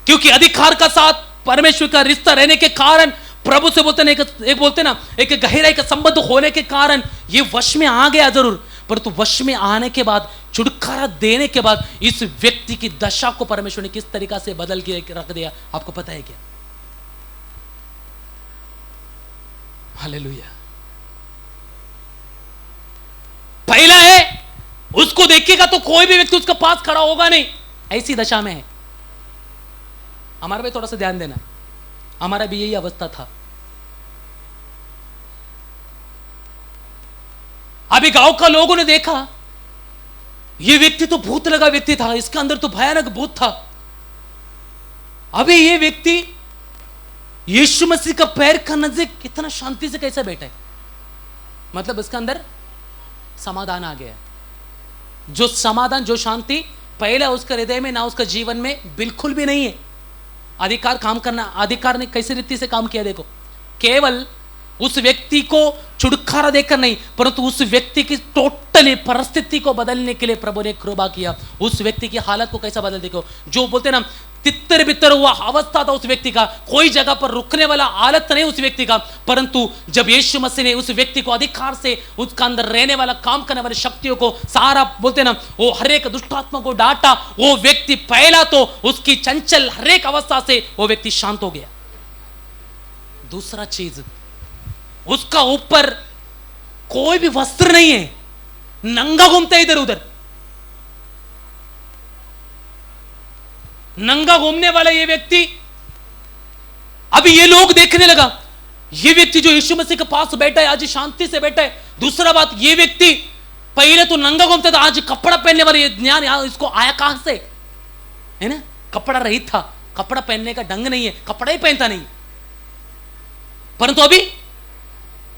क्योंकि अधिकार का साथ परमेश्वर का रिश्ता रहने के कारण, प्रभु से बोलते ना, एक बोलते ना, एक गहराई का संबंध होने के कारण ये वश में आ गया जरूर, परंतु वश में आने के बाद, छुटकारा देने के बाद, इस व्यक्ति की दशा को परमेश्वर ने किस तरीका से बदल के रख दिया, आपको पता है क्या? हालेलुया। पहला है, उसको देखेगा तो कोई भी व्यक्ति उसके पास खड़ा होगा नहीं, ऐसी दशा में है। हमारा भी थोड़ा सा ध्यान देना, हमारा भी यही अवस्था था। अभी गांव का लोगों ने देखा, ये व्यक्ति तो भूत लगा व्यक्ति था, इसके अंदर तो भयानक भूत था। अभी ये व्यक्ति यीशु मसीह का पैर का नजदीक इतना शांति से कैसे बैठा है? मतलब इसके अंदर समाधान आ गया। जो समाधान, जो शांति पहले उसके हृदय में ना उसका जीवन में बिल्कुल भी नहीं है। अधिकार काम करना, अधिकार ने कैसे रीति से काम किया देखो, केवल उस व्यक्ति को छुटकारा देकर नहीं, परंतु उस व्यक्ति की टोटली परिस्थिति को बदलने के लिए प्रभु ने कृपा किया। उस व्यक्ति की हालत को कैसा बदल देखो, जो बोलते ना तितर बितर हुआ अवस्था था उस व्यक्ति का, कोई जगह पर रुकने वाला हालत नहीं उस व्यक्ति का। परंतु जब यीशु मसीह ने उस व्यक्ति को अधिकार से उसका अंदर रहने वाला, काम करने वाली शक्तियों को सारा बोलते ना, वो हर एक दुष्टात्मा को डांटा, वो व्यक्ति पहला तो उसकी चंचल हर एक अवस्था से वो व्यक्ति शांत हो गया। दूसरा चीज, उसका ऊपर कोई भी वस्त्र नहीं है, नंगा घूमता है इधर उधर। नंगा घूमने वाला ये व्यक्ति, अभी ये लोग देखने लगा, ये व्यक्ति जो यीशु मसीह के पास बैठा है आज शांति से बैठा है। दूसरा बात, ये व्यक्ति पहले तो नंगा घूमता था, आज कपड़ा पहनने वाला, ये ज्ञान यहां इसको आया कहां से, है ना? कपड़ा रहित था, कपड़ा पहनने का ढंग नहीं है, कपड़ा ही पहनता नहीं। परंतु अभी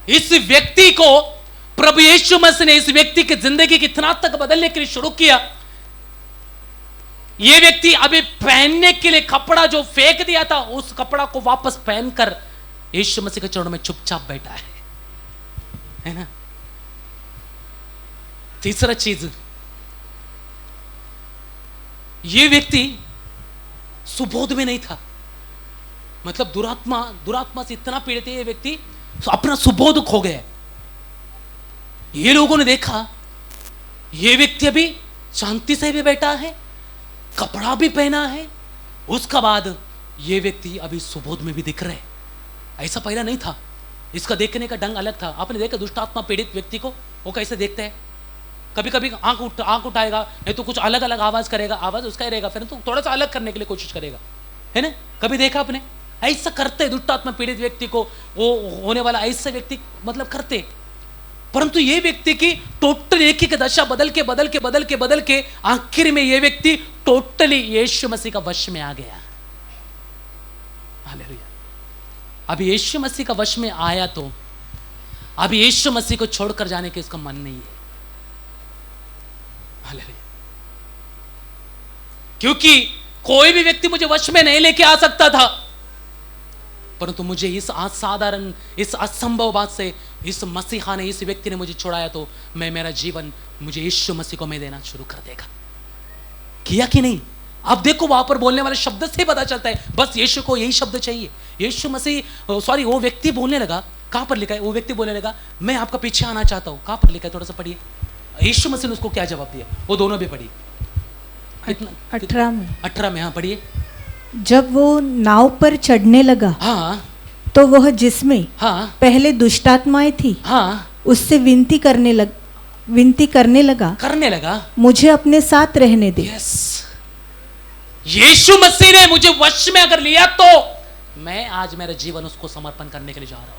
इस व्यक्ति को प्रभु यीशु मसीह ने इस व्यक्ति की जिंदगी कितना तक बदलने के लिए शुरू किया। यह व्यक्ति अभी पहनने के लिए कपड़ा जो फेंक दिया था, उस कपड़ा को वापस पहनकर यीशु मसीह के चरणों में चुपचाप बैठा है ना? तीसरा चीज, यह व्यक्ति सुबोध में नहीं था, मतलब दुरात्मा से इतना पीड़ित है ये व्यक्ति, अपना सुबोध खो गया। ये लोगों ने देखा ये व्यक्ति अभी शांति से भी बैठा है, कपड़ा भी पहना है, उसका बाद ये व्यक्ति अभी सुबोध में भी दिख रहा है। ऐसा पहला नहीं था, इसका देखने का ढंग अलग था। आपने देखा दुष्टात्मा पीड़ित व्यक्ति को वो कैसे देखते हैं? कभी कभी आंख उठाएगा, नहीं तो कुछ अलग अलग आवाज करेगा, आवाज उसका ही रहेगा, फिर तो थोड़ा सा अलग करने के लिए कोशिश करेगा, है ना? कभी देखा आपने? ऐसा करते दुष्टात्मा पीड़ित व्यक्ति को, वो होने वाला ऐसे व्यक्ति मतलब करते। परंतु ये व्यक्ति की टोटल एक ही दशा बदल के आखिर में ये व्यक्ति टोटली यीशु मसीह का वश में आ गया। हालेलुया। अभी यीशु मसीह का वश में आया तो अभी यीशु मसीह को छोड़कर जाने के उसका मन नहीं है। हालेलुया। क्योंकि कोई भी व्यक्ति मुझे वश में नहीं लेके आ सकता था, परंतु मुझे इस असाधारण, इस असंभव बात से इस मसीहा ने, इस व्यक्ति ने मुझे छुड़ाया, तो मैं मेरा जीवन मुझे यीशु मसीह को मैं देना शुरू कर देगा। किया कि नहीं? अब देखो वहां पर बोलने वाले शब्द से पता चलता है, बस यीशु को यही शब्द चाहिए। यीशु मसीह वो व्यक्ति बोलने लगा, कहां पर लिखा है? वो व्यक्ति बोलने लगा, मैं आपका पीछे आना चाहता हूं। कहां पर लिखा है? थोड़ा सा पढ़िए। यीशु मसीह ने उसको क्या जवाब दिया? वो दोनों भी पढ़िए। 18 में। हाँ पढ़िए। जब वो नाव पर चढ़ने लगा, हाँ, तो वह जिसमें हाँ, पहले दुष्टात्माएं थी, हाँ, उससे विनती करने लगा, मुझे अपने साथ रहने दे। यस, यीशु मसीह ने मुझे वश में अगर लिया तो मैं आज मेरा जीवन उसको समर्पण करने के लिए जा रहा हूं।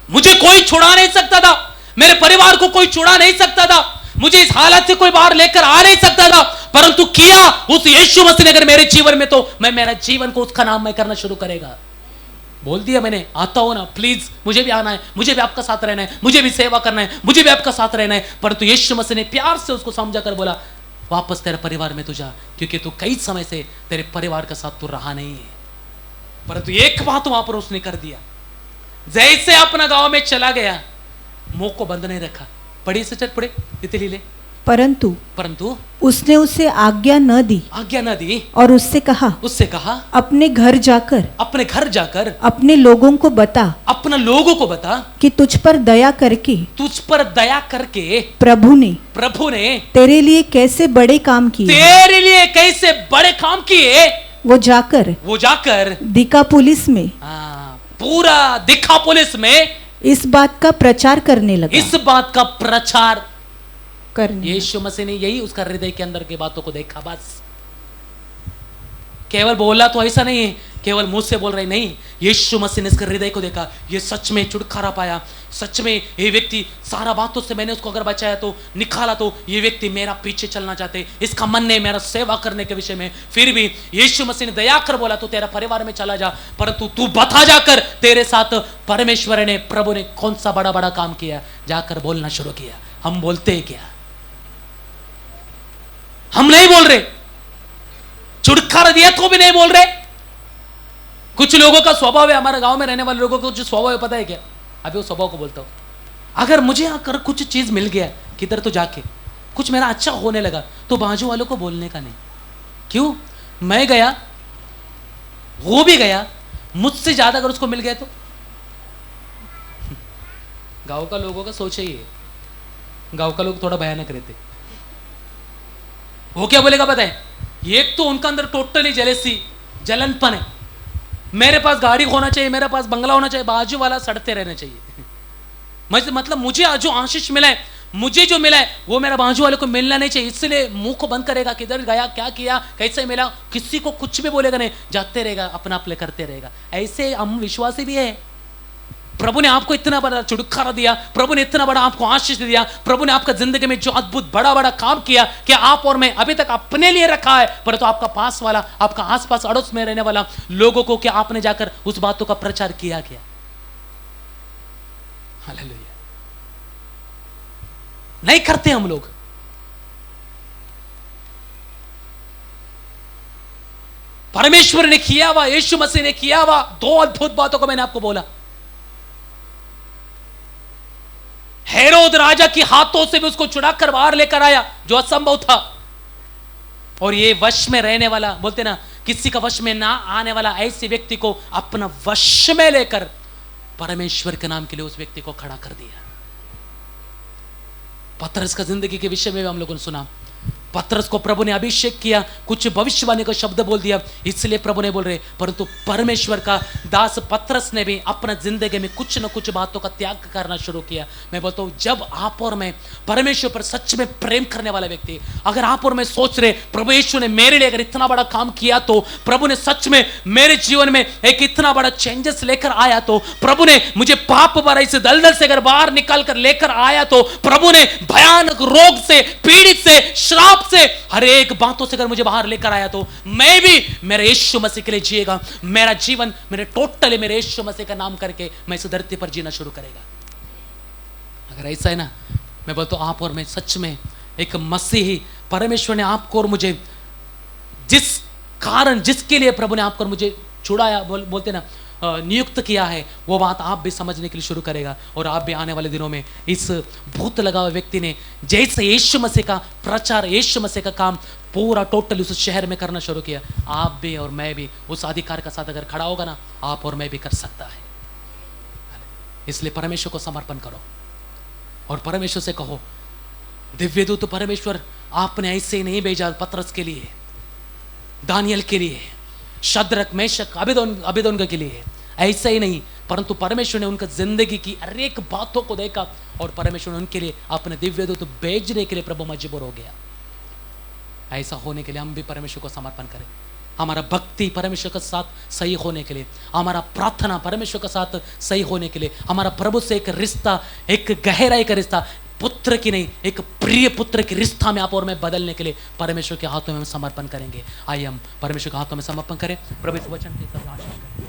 मुझे कोई छुड़ा नहीं सकता था, मेरे परिवार को कोई छुड़ा नहीं सकता था, मुझे इस हालत से कोई बाहर लेकर आ नहीं सकता था, परंतु किया उस यीशु मसीह ने अगर मेरे जीवन में, तो मैं मेरा जीवन को उसका नाम मैं करना शुरू करेगा। बोल दिया मैंने, आता हो ना, प्लीज मुझे भी आना है, मुझे भी आपका साथ रहना है, मुझे भी सेवा करना है, मुझे भी आपका साथ रहना है। परंतु यीशु मसीह ने प्यार से उसको समझा कर बोला, वापस तेरे परिवार में तू जा, क्योंकि तू कई समय से तेरे परिवार के साथ तू रहा नहीं है। परंतु एक बात वहां पर उसने कर दिया, जैसे अपना गांव में चला गया, मुंह को बंद नहीं रखा। पढ़िए सचत, पढ़े इतनी ले। परंतु उसने उसे आज्ञा न दी, और उससे कहा, अपने घर जाकर अपने लोगों को बता कि तुझ पर दया करके प्रभु ने तेरे लिए कैसे बड़े काम किए। वो जाकर दिकापुलिस में, पूरा दिकापुलिस में इस बात का प्रचार करने लगा। यीशु मसीह ने यही उसका हृदय के अंदर की बातों को देखा। बस केवल बोला तो ऐसा नहीं है, केवल मुंह से बोल रहे नहीं, यीशु मसीह ने इसके हृदय को देखा। ये सच में छुटकारा पाया, सच में ये व्यक्ति सारा बातों से मैंने उसको अगर बचाया तो, निकाला तो, ये व्यक्ति मेरा पीछे चलना चाहते, इसका मन नहीं मेरा सेवा करने के विषय में। फिर भी यीशु मसीह ने दया कर बोला, तू तेरा परिवार में चला जा, परंतु तू बता जाकर तेरे साथ परमेश्वर ने, प्रभु ने कौन सा बड़ा बड़ा काम किया, जाकर बोलना शुरू किया। हम बोलते हैं क्या? हम नहीं बोल रहे, छुटकारा दिया तो भी नहीं बोल रहे। कुछ लोगों का स्वभाव है, हमारे गांव में रहने वाले लोगों का जो स्वभाव है पता है क्या? अभी वो स्वभाव को बोलता हूं, अगर मुझे आकर कुछ चीज मिल गया किधर तो जाके, कुछ मेरा अच्छा होने लगा, तो बाजू वालों को बोलने का नहीं। क्यों? मैं गया, वो भी गया, मुझसे ज्यादा अगर उसको मिल गया तो। गांव का लोगों का सोच ही है, गांव का लोग थोड़ा भयानक रहते। वो क्या बोलेगा पता है, एक तो उनका अंदर टोटली जेलेसी, जलनपन है, मेरे पास गाड़ी होना चाहिए, मेरे पास बंगला होना चाहिए, बाजू वाला सड़ते रहना चाहिए। मतलब मुझे जो आशीष मिला है, मुझे जो मिला है वो मेरा बाजू वाले को मिलना नहीं चाहिए, इसलिए मुंह को बंद करेगा, किधर गया, क्या किया, कैसे मिला, किसी को कुछ भी बोलेगा नहीं, जाते रहेगा, अपना प्ले करते रहेगा। ऐसे हम विश्वासी भी है। प्रभु ने आपको इतना बड़ा छुटकारा दिया, प्रभु ने इतना बड़ा आपको आशीष दिया, प्रभु ने आपका जिंदगी में जो अद्भुत बड़ा बड़ा काम किया कि आप और मैं अभी तक अपने लिए रखा है, परंतु तो आपका पास वाला, आपका आसपास अड़ोस में रहने वाला लोगों को क्या आपने जाकर उस बातों का प्रचार किया क्या? हालेलुया। नहीं करते हम लोग। परमेश्वर ने किया हुआ, यीशु मसीह ने किया हुआ दो अद्भुत बातों को मैंने आपको बोला। हेरोद राजा के हाथों से भी उसको छुड़ाकर बाहर लेकर आया, जो असंभव था। और ये वश में रहने वाला, बोलते ना किसी का वश में ना आने वाला, ऐसे व्यक्ति को अपना वश में लेकर परमेश्वर के नाम के लिए उस व्यक्ति को खड़ा कर दिया। पतरस का जिंदगी के विषय में भी हम लोगों ने सुना। पतरस को प्रभु ने अभिषेक किया, कुछ भविष्यवाणी का शब्द बोल दिया, इसलिए प्रभु ने बोल रहे, परंतु परमेश्वर का दास पतरस ने भी अपना जिंदगी में कुछ न कुछ बातों का त्याग करना शुरू किया। मैं बोलता हूं, जब आप और मैं परमेश्वर पर सच में प्रेम करने वाला व्यक्ति, अगर आप और मैं सोच रहे प्रभु यीशु ने मेरे लिए अगर इतना बड़ा काम किया, तो प्रभु ने सच में मेरे जीवन में एक इतना बड़ा चेंजेस लेकर आया, तो प्रभु ने मुझे पाप भरा इस दलदल से अगर बाहर निकाल कर लेकर आया, तो प्रभु ने भयानक रोग से, पीड़ित से, श्राप से, हर एक बातों से अगर मुझे बाहर लेकर आया, तो मैं भी मेरे यीशु मसीह के लिए जिएगा। मेरा जीवन मेरे टोटली मेरे यीशु मसीह का नाम करके मैं इस धरती पर जीना शुरू करेगा। अगर ऐसा है ना, मैं बोलता हूं आप और मैं सच में एक मसीही, परमेश्वर ने आपको और मुझे जिस कारण, जिसके लिए प्रभु ने आपको और मुझे छुड़ाया, बोलते ना नियुक्त किया है, वो बात आप भी समझने के लिए शुरू करेगा। और आप भी आने वाले दिनों में इस भूत लगा हुए व्यक्ति ने जैसे यीशु मसीह का प्रचार, यीशु मसीह का काम पूरा टोटल उस शहर में करना शुरू किया, आप भी और मैं भी उस अधिकार के साथ अगर खड़ा होगा ना, आप और मैं भी कर सकता है। इसलिए परमेश्वर को समर्पण करो और परमेश्वर से कहो, दिव्य दूत परमेश्वर आपने ऐसे नहीं भेजा पतरस के लिए, दानियल के लिए, शद्रक, मेशक, अबेदोनगो के लिए, ऐसा ही नहीं, परंतु परमेश्वर ने उनका जिंदगी की हर एक बातों को देखा और परमेश्वर ने उनके लिए अपने दिव्य दूत भेजने के लिए प्रभु मजबूर हो गया। ऐसा होने के लिए हम भी परमेश्वर को समर्पण करें। हमारा भक्ति परमेश्वर के साथ सही होने के लिए, हमारा प्रार्थना परमेश्वर के साथ सही होने के लिए, हमारा प्रभु से एक रिश्ता, एक गहराई का रिश्ता, पुत्र की नहीं एक प्रिय पुत्र की रिश्ता में आप और मैं बदलने के लिए परमेश्वर के हाथों में हम समर्पण करेंगे। आइए हम परमेश्वर के हाथों में समर्पण करें। प्रभु इस वचन के साथ आशीष करें।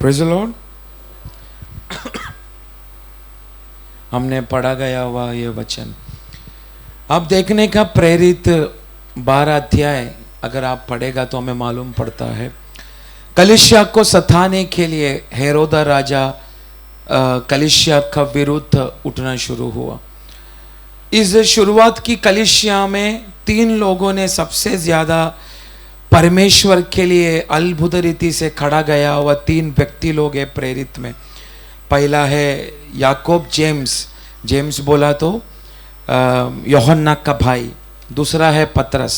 Praise the Lord. हमने पढ़ा गया हुआ ये वचन अब देखने का प्रेरित 12 अध्याय अगर आप पढ़ेगा तो हमें मालूम पड़ता है, कलीसिया को सताने के लिए हेरोदा राजा कलीसिया का विरुद्ध उठना शुरू हुआ। इस शुरुआत की कलीसिया में 3 लोगों ने सबसे ज़्यादा परमेश्वर के लिए अद्भुत रीति से खड़ा गया हुआ 3 व्यक्ति लोग हैं प्रेरित में। पहला है याकूब, जेम्स बोला तो यूहन्ना का भाई, दूसरा है पतरस,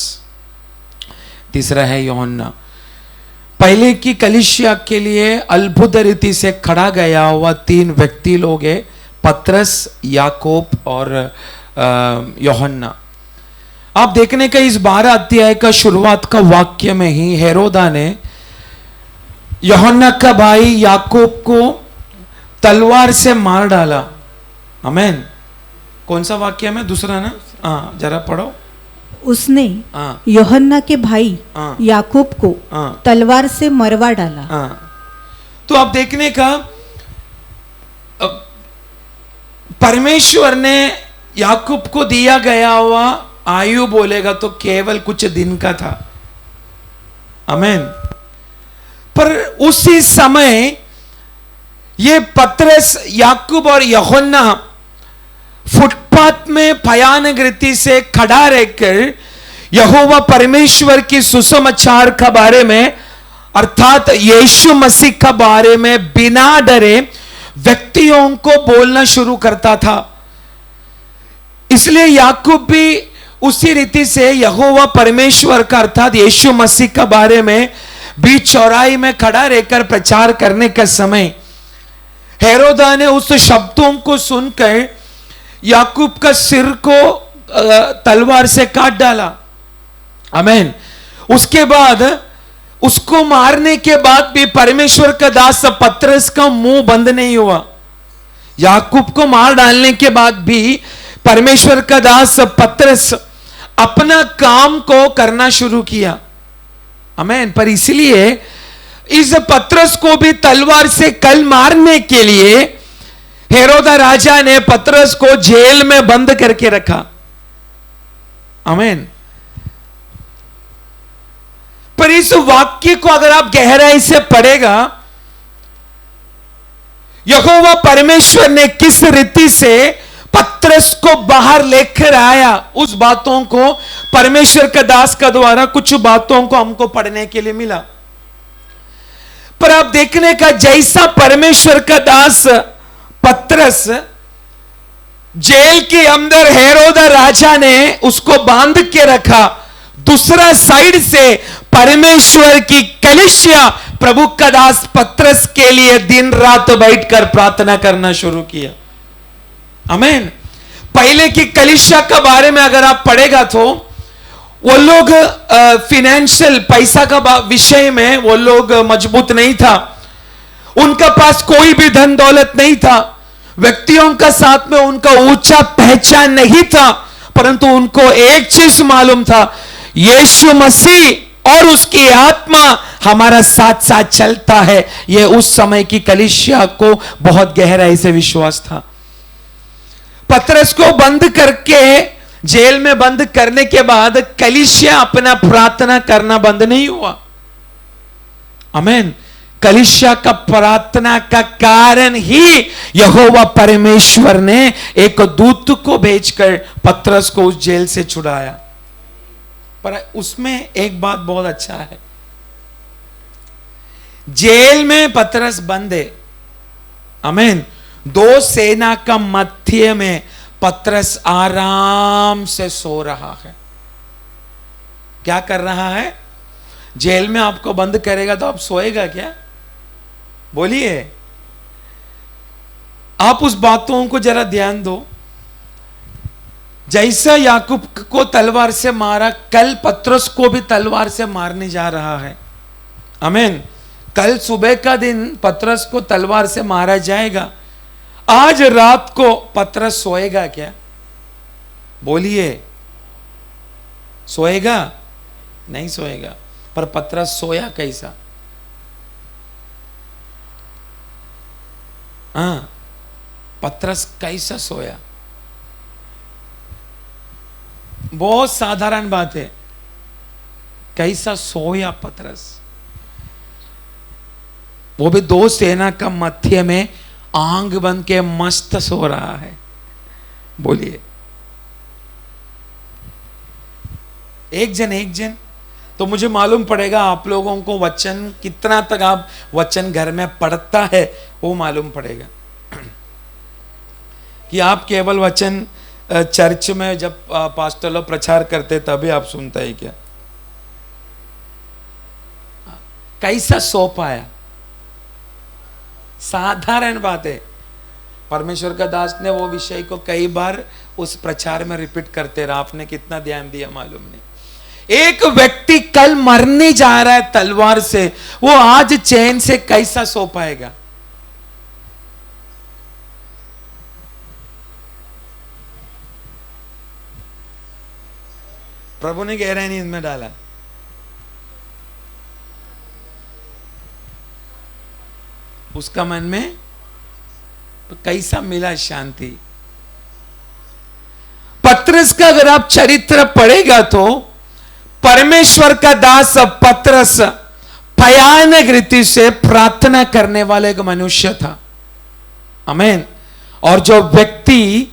तीसरा है यूहन्ना। पहले की कलीसिया के लिए अद्भुत रीति से खड़ा गया हुआ 3 व्यक्ति लोग हैं, पतरस, याकूब और यूहन्ना। आप देखने का इस 12 अध्याय का शुरुआत का वाक्य में ही हेरोदा ने यूहन्ना का भाई याकूब को तलवार से मार डाला। आमेन। कौन सा वाक्य में? दूसरा ना, हाँ जरा पढ़ो। उसने यूहन्ना के भाई याकूब को तलवार से मरवा डाला। तो आप देखने का परमेश्वर ने याकूब को दिया गया हुआ आयु बोलेगा तो केवल कुछ दिन का था। आमेन। पर उसी समय ये पतरस, याकूब और यूहन्ना फुटपाथ में भयानक रीति से खड़ा रहकर यहोवा परमेश्वर की सुसमाचार के बारे में, अर्थात यीशु मसीह के बारे में बिना डरे व्यक्तियों को बोलना शुरू करता था। इसलिए याकूब भी उसी रीति से यहोवा परमेश्वर का, अर्थात यीशु मसीह के बारे में बीच चौराहे में खड़ा रहकर प्रचार करने का समय हेरोदा ने उस शब्दों को सुनकर याकूब का सिर को तलवार से काट डाला। आमीन। उसके बाद उसको मारने के बाद भी परमेश्वर का दास पतरस का मुंह बंद नहीं हुआ। याकूब को मार डालने के बाद भी परमेश्वर का दास पतरस अपना काम को करना शुरू किया। आमीन। पर इसलिए इस पतरस को भी तलवार से कल मारने के लिए हेरोदा राजा ने पतरस को जेल में बंद करके रखा। आमीन। पर इस वाक्य को अगर आप गहराई से पढ़ेगा, यहोवा परमेश्वर ने किस रीति से पतरस को बाहर लेकर आया, उस बातों को परमेश्वर के दास का द्वारा कुछ बातों को हमको पढ़ने के लिए मिला। पर आप देखने का, जैसा परमेश्वर का दास पतरस जेल के अंदर हेरोदा राजा ने उसको बांध के रखा, दूसरा साइड से परमेश्वर की कलीसिया प्रभु का दास पतरस के लिए दिन रात बैठकर प्रार्थना करना शुरू किया। आमीन। पहले की कलीसिया के बारे में अगर आप पढ़ेगा तो वो लोग फिनेंशियल पैसा का विषय में वो लोग मजबूत नहीं था, उनका पास कोई भी धन दौलत नहीं था, व्यक्तियों का साथ में उनका ऊंचा पहचान नहीं था, परंतु उनको एक चीज मालूम था, यीशु मसीह और उसकी आत्मा हमारा साथ साथ चलता है। यह उस समय की कलीसिया को बहुत गहराई से विश्वास था। पतरस को बंद करके जेल में बंद करने के बाद कलीसिया अपना प्रार्थना करना बंद नहीं हुआ। आमीन। कलीसिया का प्रार्थना का कारण ही यहोवा परमेश्वर ने एक दूत को भेजकर पतरस को उस जेल से छुड़ाया। पर उसमें एक बात बहुत अच्छा है, जेल में पतरस बंद है। आमीन। दो सेना का मध्य में पतरस आराम से सो रहा है। क्या कर रहा है? जेल में आपको बंद करेगा तो आप सोएगा क्या? बोलिए। आप उस बातों को जरा ध्यान दो। जैसा याकूब को तलवार से मारा, कल पतरस को भी तलवार से मारने जा रहा है। आमीन। कल सुबह का दिन पतरस को तलवार से मारा जाएगा। आज रात को पतरस सोएगा क्या? बोलिए। सोएगा? नहीं सोएगा। पर पतरस सोया कैसा? हाँ, पतरस कैसा सोया? बहुत साधारण बात है, कैसा सोया पतरस, वो भी दो सेना का मध्य में आंग बन के मस्त सो रहा है। बोलिए। एक जन तो मुझे मालूम पड़ेगा आप लोगों को वचन कितना तक आप वचन घर में पढ़ता है वो मालूम पड़ेगा कि आप केवल वचन चर्च में जब पास्टर लोग प्रचार करते तभी आप सुनते हैं क्या? कैसा सो पाया? साधारण बात है। परमेश्वर का दास ने वो विषय को कई बार उस प्रचार में रिपीट करते रहा। आपने कितना ध्यान दिया मालूम नहीं। एक व्यक्ति कल मरने जा रहा है तलवार से, वो आज चैन से कैसा सो पाएगा? प्रभु ने गहराई नींद में डाला। उसका मन में तो कैसा मिला शांति। पतरस का अगर आप चरित्र पढ़ेगा तो परमेश्वर का दास पतरस भयानक रीति से प्रार्थना करने वाला एक मनुष्य था। आमीन। और जो व्यक्ति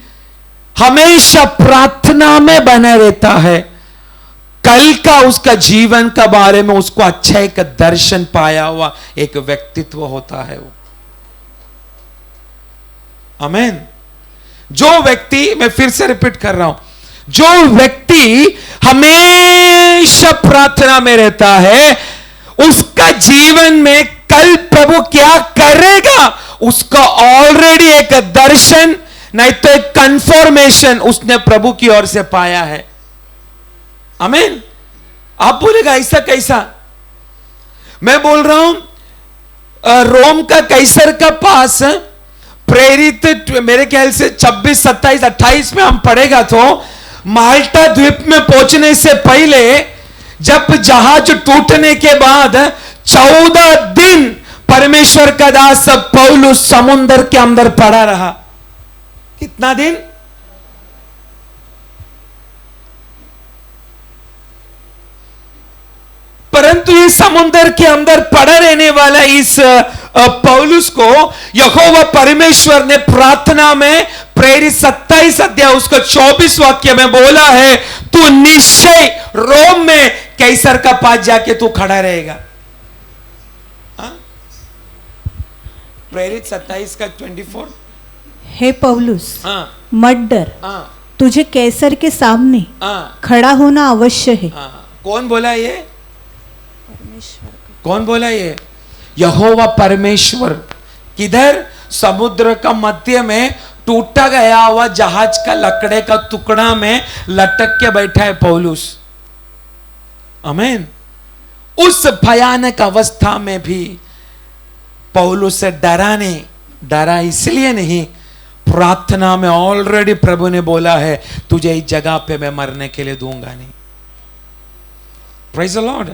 हमेशा प्रार्थना में बना रहता है, कल का उसका जीवन के बारे में उसको अच्छा एक दर्शन पाया हुआ एक व्यक्तित्व होता है वो। आमीन। जो व्यक्ति, मैं फिर से रिपीट कर रहा हूं, जो व्यक्ति हमेशा प्रार्थना में रहता है, उसका जीवन में कल प्रभु क्या करेगा उसका ऑलरेडी एक दर्शन, नहीं तो एक कंफर्मेशन उसने प्रभु की ओर से पाया है। आमीन। आप बोलेगा ऐसा कैसा? मैं बोल रहा हूं रोम का कैसर का पास प्रेरित, मेरे ख्याल से 26, 27, 28 में हम पढ़ेगा तो माल्टा द्वीप में पहुंचने से पहले जब जहाज टूटने के बाद 14 दिन परमेश्वर का दास पौलुस समुद्र के अंदर पड़ा रहा। कितना दिन? परंतु ये समुद्र के अंदर पड़ा रहने वाला इस पौलुस को यहोवा परमेश्वर ने प्रार्थना में प्रेरित 27 अध्याय उसका 24 वाक्य में बोला है, तू निश्चय रोम में कैसर का पास जाके तू खड़ा रहेगा। प्रेरित 27 का 24। हे पौलुस, मत डर, तुझे कैसर के सामने खड़ा होना अवश्य है। कौन बोला ये? कौन बोला ये? यहोवा परमेश्वर। किधर? समुद्र का मध्य में टूटा गया हुआ जहाज का लकड़े का टुकड़ा में लटक के बैठा है पौलुस। आमीन। उस भयानक अवस्था में भी पौलुस से डरा इसलिए नहीं, प्रार्थना में ऑलरेडी प्रभु ने बोला है तुझे इस जगह पे मैं मरने के लिए दूंगा नहीं। Praise the Lord.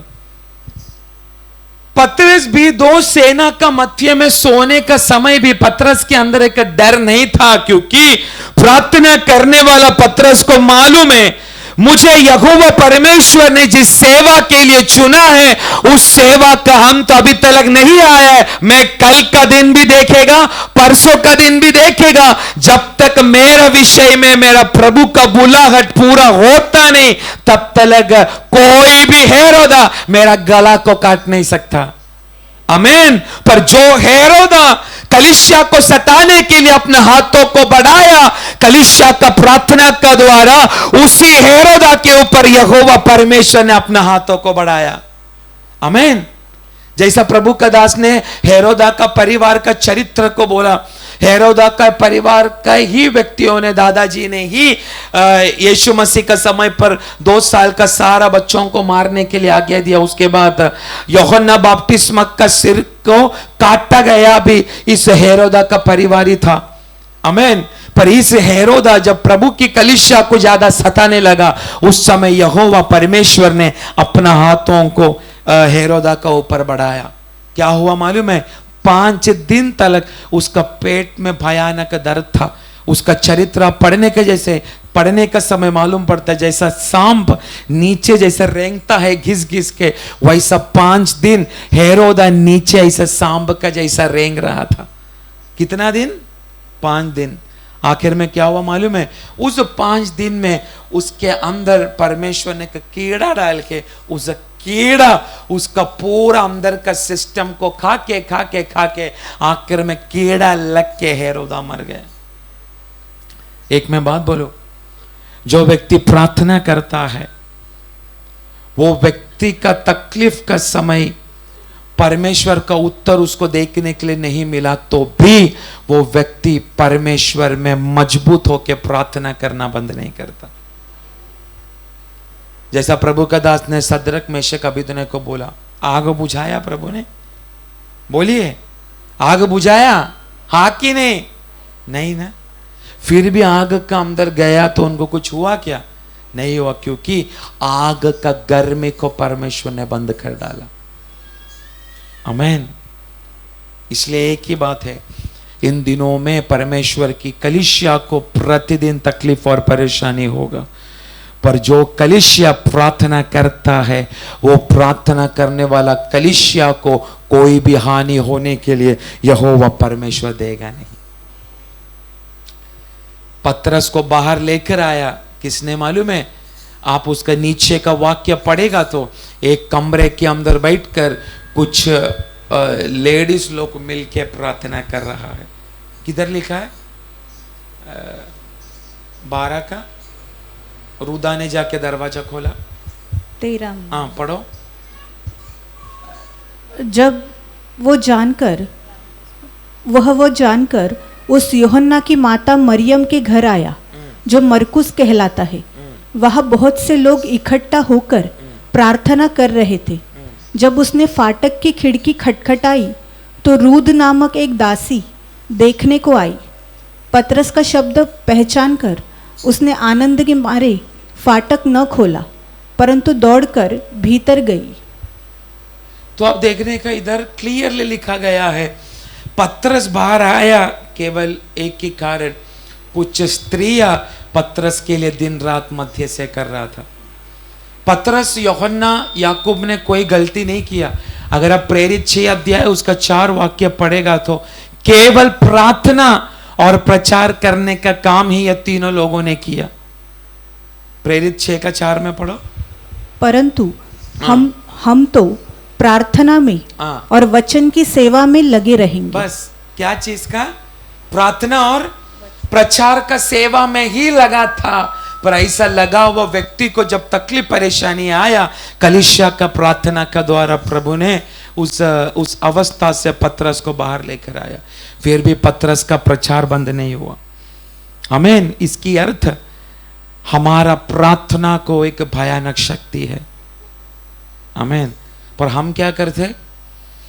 पतरस भी दो सेना का मध्य में सोने का समय भी पतरस के अंदर एक डर नहीं था, क्योंकि प्रार्थना करने वाला पतरस को मालूम है मुझे यहोवा परमेश्वर ने जिस सेवा के लिए चुना है उस सेवा का हम तो अभी तक नहीं आया है। मैं कल का दिन भी देखेगा, परसों का दिन भी देखेगा, जब तक मेरा विषय में मेरा प्रभु का बुलाहट पूरा होता नहीं तब तक कोई भी हेरोदा मेरा गला को काट नहीं सकता। आमीन। पर जो हेरोदा कलीसिया को सताने के लिए अपने हाथों को बढ़ाया, कलीसिया का प्रार्थना का द्वारा उसी हेरोदा के ऊपर यहोवा परमेश्वर ने अपने हाथों को बढ़ाया। आमीन। जैसा प्रभु का दास ने हेरोदा का परिवार का चरित्र को बोला, हेरोदा का परिवार का ही व्यक्तियों ने, दादाजी ने ही यीशु मसीह का समय पर 2 साल का सारा बच्चों को मारने के लिए आज्ञा दिया। उसके बाद यूहन्ना बपतिस्मक का सिर को काटा गया भी इस हेरोदा का परिवार ही था। आमीन। पर इस हेरोदा जब प्रभु की कलीसिया को ज्यादा सताने लगा, उस समय यहोवा परमेश्वर ने अपना हाथों को हेरोदा का ऊपर बढ़ाया। क्या हुआ मालूम है? 5 दिन तक उसका पेट में भयानक दर्द था। उसका चरित्र पढ़ने का समय मालूम पड़ता है, जैसा सांप नीचे जैसा रेंगता है घिस घिस के, वैसा 5 दिन हेरोदा नीचे ऐसा सांप का जैसा रेंग रहा था। कितना दिन? 5 दिन। आखिर में क्या हुआ मालूम है? उस 5 दिन में उसके अंदर परमेश्वर ने कीड़ा डाल के उस कीड़ा उसका पूरा अंदर का सिस्टम को खा के आखिर में कीड़ा लग के हेरोदा मर गया। एक मैं बात बोलूं, जो व्यक्ति प्रार्थना करता है वो व्यक्ति का तकलीफ का समय परमेश्वर का उत्तर उसको देखने के लिए नहीं मिला तो भी वो व्यक्ति परमेश्वर में मजबूत होकर प्रार्थना करना बंद नहीं करता। जैसा प्रभु का दास ने सदरक मेशक अबेदnego को बोला, आग बुझाया प्रभु ने? बोलिए, आग बुझाया? हाँ कि नहीं? नहीं ना। फिर भी आग का अंदर गया तो उनको कुछ हुआ क्या? नहीं हुआ, क्योंकि आग का गर्मी को परमेश्वर ने बंद कर डाला। आमीन। इसलिए एक ही बात है, इन दिनों में परमेश्वर की कलीसिया को प्रतिदिन तकलीफ और परेशानी होगा, पर जो कलीसिया प्रार्थना करता है वो प्रार्थना करने वाला कलीसिया को कोई भी हानि होने के लिए यहोवा परमेश्वर देगा नहीं। पतरस को बाहर लेकर आया किसने मालूम है? आप उसका नीचे का वाक्य पढ़ेगा तो एक कमरे के अंदर बैठकर कुछ लेडीज लोग मिलके प्रार्थना कर रहा है। किधर लिखा है? 12 का। रूदा ने जाके दरवाजा खोला। 13। हाँ पढ़ो। जब वो जानकर उस यूहन्ना की माता मरियम के घर आया जो मरकुस कहलाता है, वहाँ बहुत से लोग इकट्ठा होकर प्रार्थना कर रहे थे। जब उसने फाटक की खिड़की खटखटाई तो रूद नामक एक दासी देखने को आई। पतरस का शब्द पहचान कर उसने आनंद के मारे फाटक न खोला, परंतु दौड़कर भीतर गई। तो आप देखने का इधर क्लियरली लिखा गया है, पतरस बाहर आया केवल एक ही कारण, कुछ स्त्रियां पतरस के लिए दिन रात मध्य से कर रहा था। पतरस, यूहन्ना, याकूब ने कोई गलती नहीं किया। अगर आप प्रेरित 6 अध्याय उसका 4 वाक्य पढ़ेगा तो केवल प्रार्थना और प्रचार करने का काम ही ये तीनों लोगों ने किया। प्रेरित 6 का 4 में पढ़ो। परंतु हम तो प्रार्थना में और वचन की सेवा में लगे रहेंगे। बस क्या चीज का? प्रार्थना और प्रचार का सेवा में ही लगा था। पर ऐसा लगा हुआ व्यक्ति को जब तकलीफ परेशानी आया, कलीसिया का प्रार्थना का द्वारा प्रभु ने उस अवस्था से पतरस को बाहर लेकर आया। फिर भी पतरस का प्रचार बंद नहीं हुआ। आमीन। इसकी अर्थ हमारा प्रार्थना को एक भयानक शक्ति है। आमीन। पर हम क्या करते?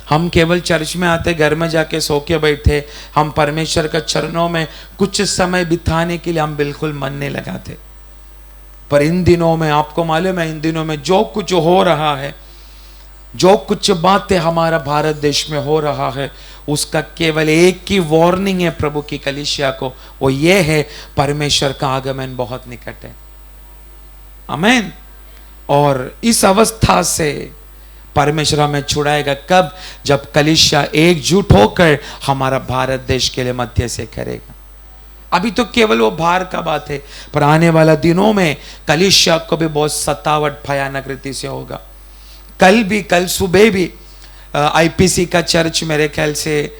हम केवल चर्च में आते, घर में जाके सो के बैठे। हम परमेश्वर के चरणों में कुछ समय बिताने के लिए हम बिल्कुल मन नहीं लगाते। पर इन दिनों में आपको मालूम है, इन दिनों में जो कुछ हो रहा है, जो कुछ बातें हमारा भारत देश में हो रहा है, उसका केवल एक ही वार्निंग है प्रभु की कलीसिया को, वो ये है परमेश्वर का आगमन बहुत निकट है। आमीन। और इस अवस्था से परमेश्वर हमें छुड़ाएगा कब? जब कलीसिया एकजुट होकर हमारा भारत देश के लिए मध्य से करेगा। अभी तो केवल वो बाहर का बात है, पर आने वाला दिनों में कलीसिया को भी बहुत सतावट भयानक रीति से होगा। कल सुबह भी आईपीसी का चर्च, मेरे ख्याल से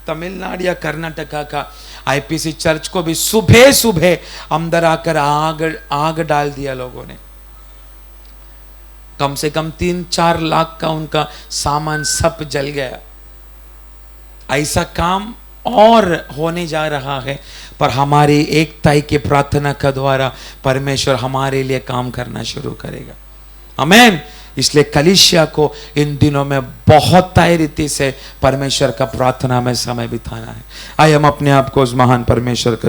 तमिलनाडु या कर्नाटका का आईपीसी चर्च को भी सुबह अंदर आकर आग डाल दिया लोगों ने। कम से कम 3-4 लाख का उनका सामान सब जल गया। ऐसा काम और होने जा रहा है, पर हमारी एकता की प्रार्थना का द्वारा परमेश्वर हमारे लिए काम करना शुरू करेगा। आमीन। इसलिए कलीसिया को इन दिनों में बहुत तय रीति से परमेश्वर का प्रार्थना में समय बिताना है। आइए हम अपने आप को उस महान परमेश्वर का